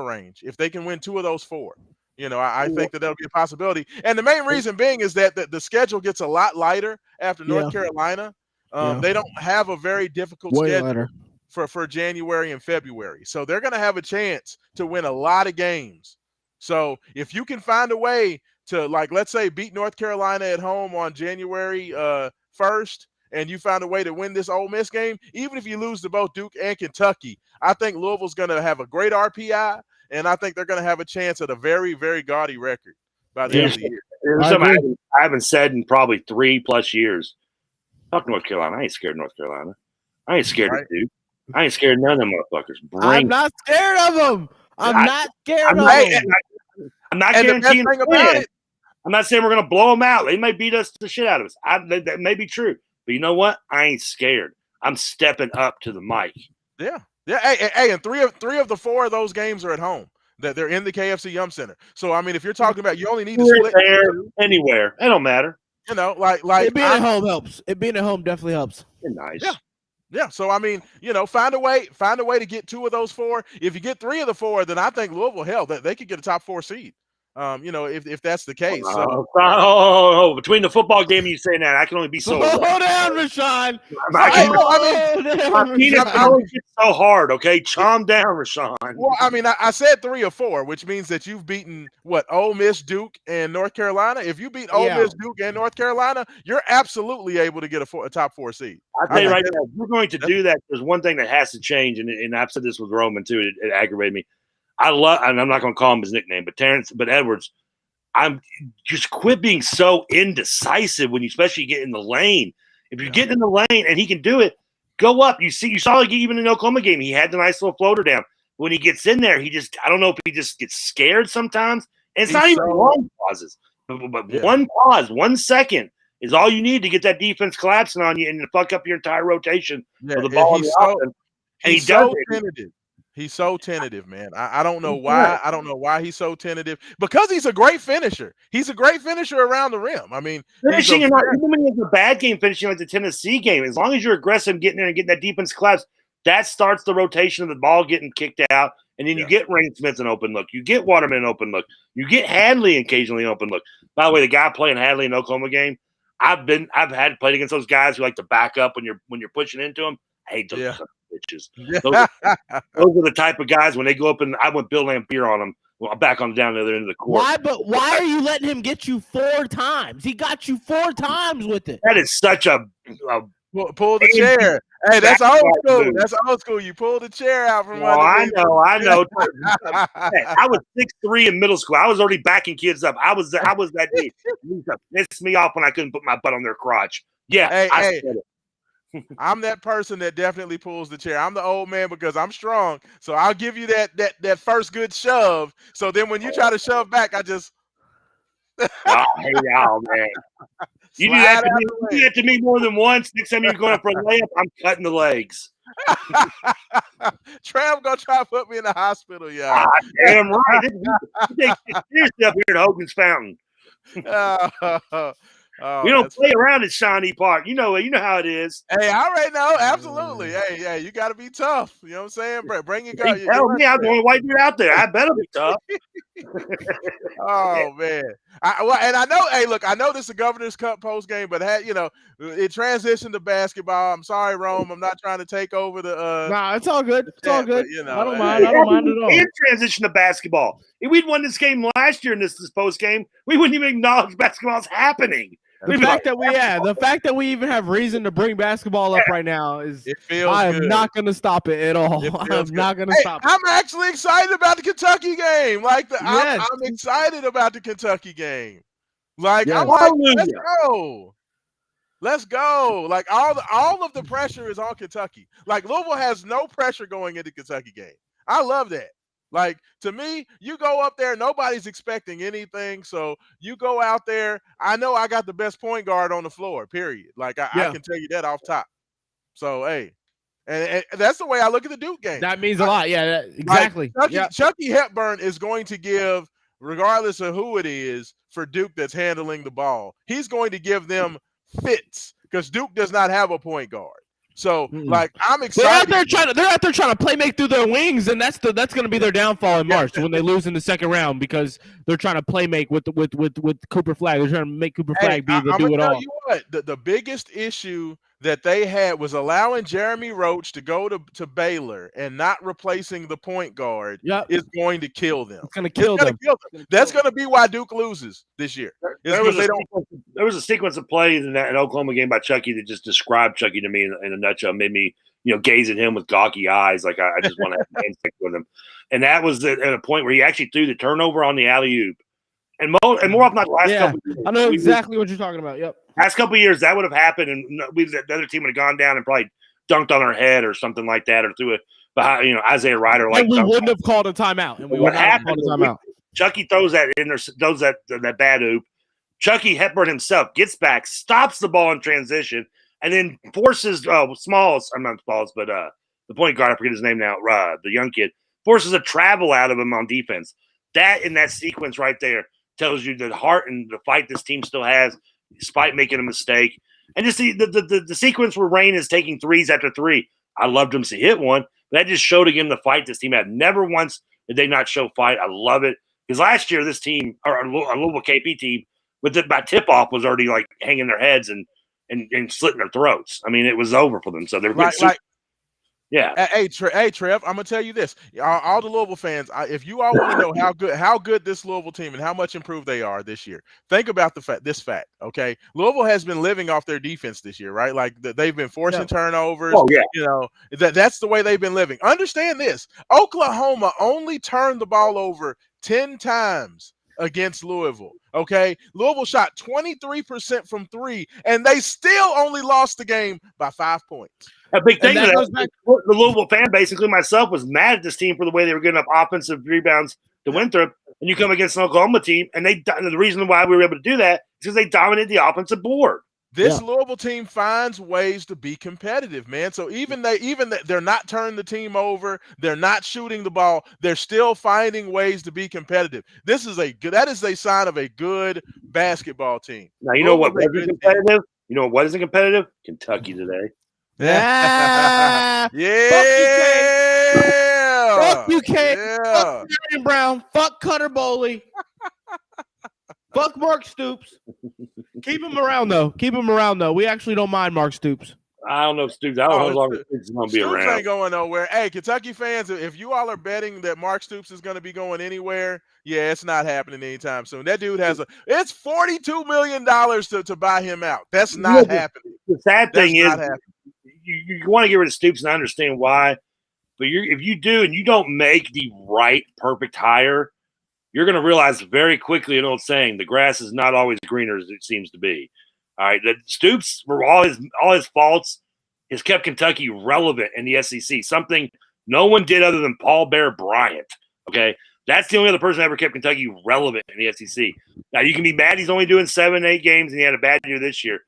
range if they can win 2 of those 4. I think that that'll be a possibility. And the main reason being is that the schedule gets a lot lighter after North Carolina. They don't have a very difficult schedule for January and February. So they're going to have a chance to win a lot of games. So if you can find a way to, let's say, beat North Carolina at home on January 1st, and you found a way to win this Ole Miss game, even if you lose to both Duke and Kentucky, I think Louisville's going to have a great RPI. And I think they're going to have a chance at a very, very gaudy record by the end of the year. There's something I haven't said in probably 3+ years. Fuck North Carolina. I ain't scared of North Carolina. I ain't scared of Duke. I ain't scared of none of them motherfuckers. I'm not scared of them. I'm not guaranteeing about it. I'm not saying we're going to blow them out. They might beat us the shit out of us. That may be true. But you know what? I ain't scared. I'm stepping up to the mic. Yeah. Yeah, hey, and three of the 4 of those games are at home. That they're in the KFC Yum Center. So if you're talking about you only need to split there, anywhere, it don't matter. It being at home helps. It being at home definitely helps. Nice. Yeah. So find a way to get 2 of those 4. If you get 3 of the 4, then I think Louisville, they could get a top 4 seed. If that's the case. Between the football game and you saying that, I can only be so. Slow down, Raashaan. It's so hard. Okay, calm down, Raashaan. Well, I said 3 or 4, which means that you've beaten Ole Miss, Duke, and North Carolina. If you beat Ole Miss, Duke, and North Carolina, you're absolutely able to get a top 4 seed. I'll tell you right now, if we're going to do that, there's one thing that has to change, and I've said this with Roman too. It aggravated me. I love, and I'm not going to call him his nickname, but Edwards. I'm just quit being so indecisive when you especially get in the lane. If you're getting in the lane and he can do it, go up. You saw like even in the Oklahoma game, he had the nice little floater down. When he gets in there, I don't know if he just gets scared sometimes. And it's not even long pauses, but one pause, 1 second is all you need to get that defense collapsing on you and to fuck up your entire rotation with the ball on the offense. And he's so tentative. He's so tentative, man. I don't know why. I don't know why he's so tentative. Because he's a great finisher. He's a great finisher around the rim. I mean, finishing even when he has a bad game, finishing like the Tennessee game, as long as you're aggressive, getting in and getting that defense collapse, that starts the rotation of the ball getting kicked out. And then you get Rain Smith an open look. You get Waterman an open look. You get Hadley occasionally an open look. By the way, the guy playing Hadley in the Oklahoma game, I've had played against those guys who like to back up when you're pushing into them. I hate those bitches. Those are the type of guys when they go up and I went Bill Lampier on them. Well, I'm back on down the other end of the court. Why are you letting him get you 4 times? He got you 4 times with it. That is such a pull the chair. Hey, that's old school. Dude. That's old school. You pull the chair out from under. I know. I was 6'3" in middle school. I was already backing kids up. I was that dude. It pissed me off when I couldn't put my butt on their crotch. Yeah, I said it. I'm that person that definitely pulls the chair. I'm the old man because I'm strong. So I'll give you that first good shove. So then when you try to shove back, I just hey y'all, man. You do that to me more than once. Next time you're going up for a layup, I'm cutting the legs. Trev gonna try to put me in the hospital, y'all. Damn right. Seriously up here at Hogan's Fountain. We don't play around at Shawnee Park. You know how it is. Hey, I already know. Absolutely. Hey, you got to be tough. You know what I'm saying? Bring your gun. Tell me I'm the only white dude out there. I better be tough. Oh, man. I know, hey, look, I know this is a Governor's Cup post game, but it transitioned to basketball. I'm sorry, Rome. I'm not trying to take over the Nah, it's all good. It's all good. But, I don't mind. I don't mind at all. In transition to basketball. If we'd won this game last year in this post game, we wouldn't even acknowledge basketball's happening. The fact that we even have reason to bring basketball up right now is I am not going to stop it at all. I'm not going to stop it. I'm actually excited about the Kentucky game. I'm excited about the Kentucky game. Let's go. Let's go. Like all of the pressure is on Kentucky. Like Louisville has no pressure going into Kentucky game. I love that. Like, to me, you go up there, nobody's expecting anything. So you go out there. I know I got the best point guard on the floor, period. Like, I can tell you that off top. So, hey, and that's the way I look at the Duke game. That means a lot. Yeah, exactly. Like, Chucky Hepburn is going to give, regardless of who it is, for Duke that's handling the ball, he's going to give them fits because Duke does not have a point guard. So, I'm excited. They're out there trying to play make through their wings, and that's going to be their downfall in March when they lose in the second round because they're trying to play make with Cooper Flagg. They're trying to make Cooper Flagg be the do it all. You what, the biggest issue that they had was allowing Jeremy Roach to go to Baylor and not replacing the point guard is going to kill them. It's going to kill them. That's going to be why Duke loses this year. There was a sequence of plays in that Oklahoma game by Chucky that just described Chucky to me in a nutshell. Made me, gaze at him with gawky eyes, like I just want to have handshake with him. And that was at a point where he actually threw the turnover on the alley-oop. And more often than last couple of years. I know exactly what you're talking about. Yep. Last couple of years, that would have happened, and the other team would have gone down and probably dunked on our head or something like that, or threw it behind, Isaiah Ryder. And we wouldn't have called a timeout. And what happened? Chucky throws that in there, throws that bad oop. Chucky Hepburn himself gets back, stops the ball in transition, and then forces Smalls. I'm not Smalls, but the point guard. I forget his name now. The young kid forces a travel out of him on defense. That in that sequence right there tells you the heart and the fight this team still has, despite making a mistake. And just the sequence where Rain is taking threes after three. I loved him to hit one. That just showed again the fight this team had. Never once did they not show fight. I love it. Because last year, this team, or a Louisville KP team, by tip-off was already like hanging their heads and slitting their throats. I mean, it was over for them. So they're Yeah. Hey, Trev, I'm gonna tell you this. All the Louisville fans, if you all want to know how good this Louisville team and how much improved they are this year, think about this fact. Okay, Louisville has been living off their defense this year, right? Like they've been forcing turnovers. Oh yeah. You know that's the way they've been living. Understand this: Oklahoma only turned the ball over 10 times against Louisville. Okay, Louisville shot 23% from 3, and they still only lost the game by 5 points. A big thing that goes back. The Louisville fan, basically myself, was mad at this team for the way they were getting up offensive rebounds to Winthrop. And you come against an Oklahoma team, and the reason why we were able to do that is because they dominated the offensive board. This Louisville team finds ways to be competitive, man. So they're not turning the team over, they're not shooting the ball, they're still finding ways to be competitive. That is a sign of a good basketball team. Now you know what wasn't competitive? You know what isn't competitive? Kentucky today. Yeah. Fuck UK. Fuck Marion Brown. Fuck Cutter Boley. Fuck Mark Stoops. Keep him around though. We actually don't mind Mark Stoops. I don't know if Stoops. I don't know how long Stoops is going to be around. Stoops ain't going nowhere. Hey, Kentucky fans, if you all are betting that Mark Stoops is going to be going anywhere, yeah, it's not happening anytime soon. That dude it's $42 million to buy him out. That's not happening. The sad thing is, you want to get rid of Stoops, and I understand why. But if you do and you don't make the right perfect hire, you're going to realize very quickly an old saying: the grass is not always greener as it seems to be. All right, that Stoops, for all his faults, has kept Kentucky relevant in the SEC. Something no one did other than Paul Bear Bryant. Okay, that's the only other person that ever kept Kentucky relevant in the SEC. Now you can be mad he's only doing 7, 8 games and he had a bad year this year.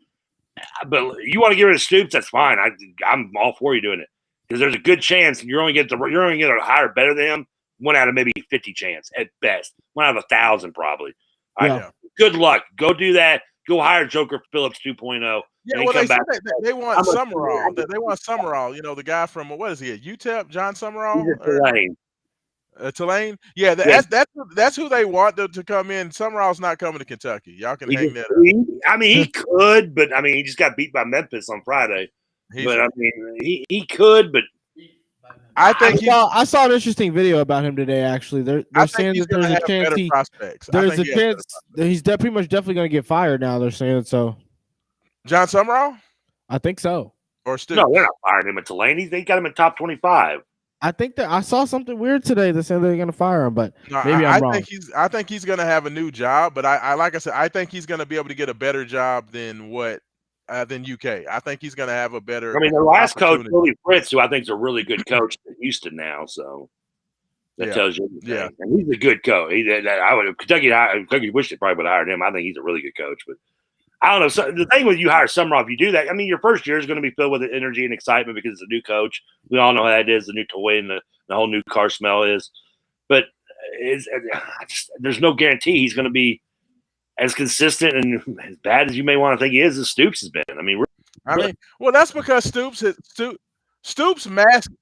But you want to get rid of Stoops, that's fine. I'm all for you doing it because there's a good chance you're only going to hire better than him. 1 out of maybe 50 chance at best. 1 out of 1,000 probably. All right. Good luck. Go do that. Go hire Joker Phillips 2.0. Yeah, well, they want Summerall. They want Summerall. You know, the guy from what is he at UTEP? John Summerall. Tulane. Tulane. Yeah, that's who they want to come in. Summerall's not coming to Kentucky. Y'all can hang that up. I mean, he could, but I mean, he just got beat by Memphis on Friday. I mean, he could, but. I saw an interesting video about him today. Actually, they're saying that there's a chance he's pretty much definitely going to get fired now. They're saying so. John Summerall? I think so. Or Stoops? No, they're not firing him at Tulane. They got him in top 25. I think that I saw something weird today that said they're going to fire him, but maybe I'm wrong. I think he's going to have a new job, but I like I said, I think he's going to be able to get a better job than UK. I think he's going to have a better. I mean, the last coach, Willie Fritz, who I think is a really good coach in Houston now, so that tells you everything. Yeah, and he's a good coach. Kentucky wish they probably would have hired him. I think he's a really good coach, but I don't know. So the thing with you hire Summerall, if you do that, I mean, your first year is going to be filled with energy and excitement because it's a new coach. We all know how that is, the new toy and the whole new car smell is. But there's no guarantee he's going to be as consistent and as bad as you may want to think he is, as Stoops has been. I mean, well, that's because Stoops masked.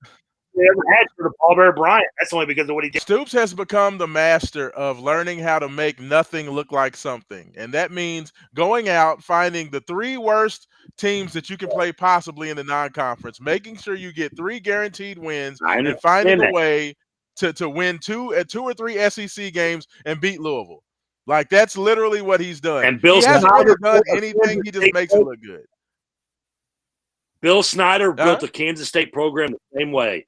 They never had for Paul Bear Bryant. That's only because of what he did. Stoops has become the master of learning how to make nothing look like something, and that means going out, finding the 3 worst teams that you can play possibly in the non-conference, making sure you get 3 guaranteed wins, and finding a way to win 2 or 3 SEC games and beat Louisville. Like, that's literally what he's done. And Bill hasn't really done anything. He just makes it look good. Bill Snyder built the Kansas State program the same way.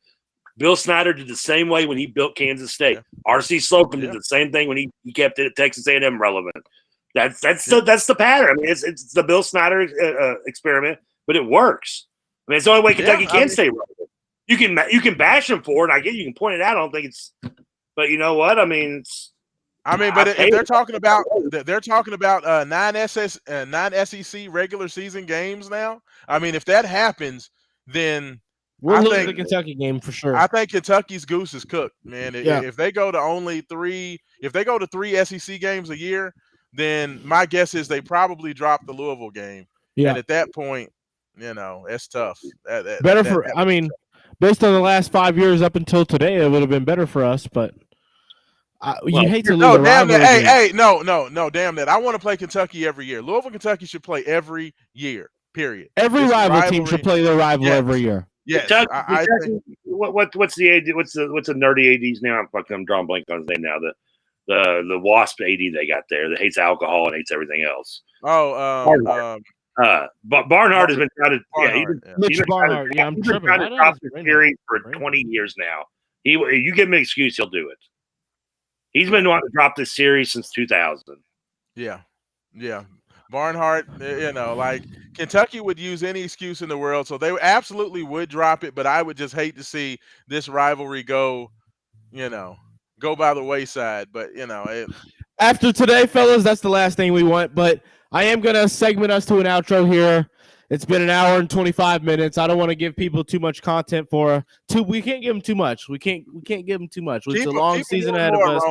Bill Snyder did the same way when he built Kansas State. R.C. Slocum did the same thing when he kept it at Texas A&M relevant. That's the pattern. I mean, it's the Bill Snyder experiment, but it works. I mean, it's the only way Kentucky can stay relevant. You can bash them for it. I get you can point it out. I don't think it's, but you know what? I mean, but if they're talking about 9 SEC regular season games now. I mean, if that happens, then we'll lose the Kentucky game for sure. I think Kentucky's goose is cooked, man. If they go to 3 SEC games a year, then my guess is they probably drop the Louisville game. Yeah. And at that point, it's tough. Based on the last 5 years up until today, it would have been better for us, but. You hate to lose. No, damn that. No, damn that. I want to play Kentucky every year. Louisville, Kentucky should play every year. Period. Every rival team should play their rival every year. Yes, Kentucky, think, what's the AD? What's the nerdy ADs now? I'm drawing blank on his name now. The WASP AD they got there that hates alcohol and hates everything else. Oh, but Barnhart has been trying to Barnhart. I'm tripping. Trying to drop the series for 20 years now. You give him an excuse, he'll do it. He's been wanting to drop this series since 2000. Yeah. Barnhart, like Kentucky would use any excuse in the world, so they absolutely would drop it. But I would just hate to see this rivalry go by the wayside. But after today, fellas, that's the last thing we want. But I am gonna segment us to an outro here. It's been an hour and 25 minutes. I don't want to give people too much content we can't give them too much. We can't give them too much. It's a long season ahead of us.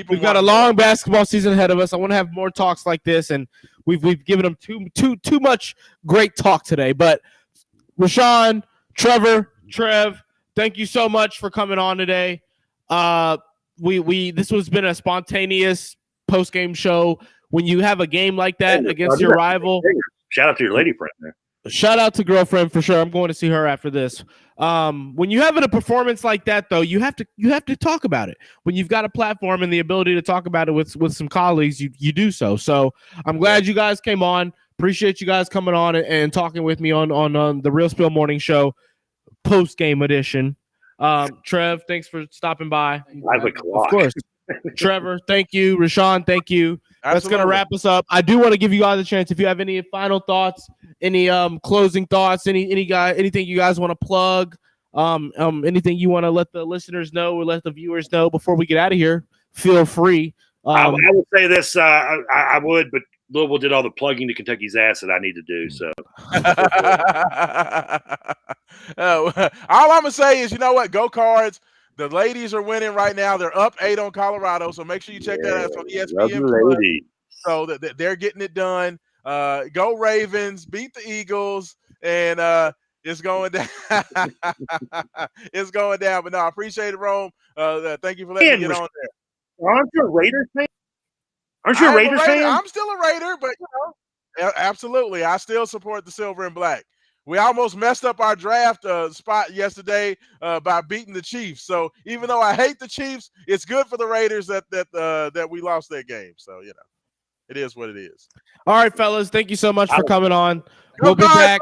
We've got a long basketball season ahead of us. I want to have more talks like this, and we've given them too much great talk today. But Raashaan, Trevor, Trev, thank you so much for coming on today. This has been a spontaneous post-game show. When you have a game like that against your rival, shout out to your lady friend there. Shout out to girlfriend for sure. I'm going to see her after this. When you have a performance like that, though, you have to talk about it. When you've got a platform and the ability to talk about it with some colleagues, you do so. So I'm glad you guys came on. Appreciate you guys coming on and talking with me on the Real Spiel Morning Show post game edition. Trev, thanks for stopping by. Of course. Trevor, thank you. Raashaan, thank you. Absolutely. That's going to wrap us up. I do want to give you guys a chance. If you have any final thoughts, any closing thoughts, anything you guys want to plug, anything you want to let the listeners know or let the viewers know before we get out of here, feel free. I would say this. I would, but Louisville did all the plugging to Kentucky's ass that I need to do. So all I'm going to say is, you know what? Go Cards. The ladies are winning right now. They're up 8 on Colorado, so make sure you check that out. It's on ESPN+. So that they're getting it done. Go Ravens, beat the Eagles, and it's going down. It's going down. But no, I appreciate it, Rome. Thank you for letting me get on there. Aren't you a Raiders fan? Aren't you a Raiders fan? I'm still a Raider, but absolutely, I still support the silver and black. We almost messed up our draft spot yesterday by beating the Chiefs. So even though I hate the Chiefs, it's good for the Raiders that we lost that game. So it is what it is. All right, fellas, thank you so much for coming on. We'll be back.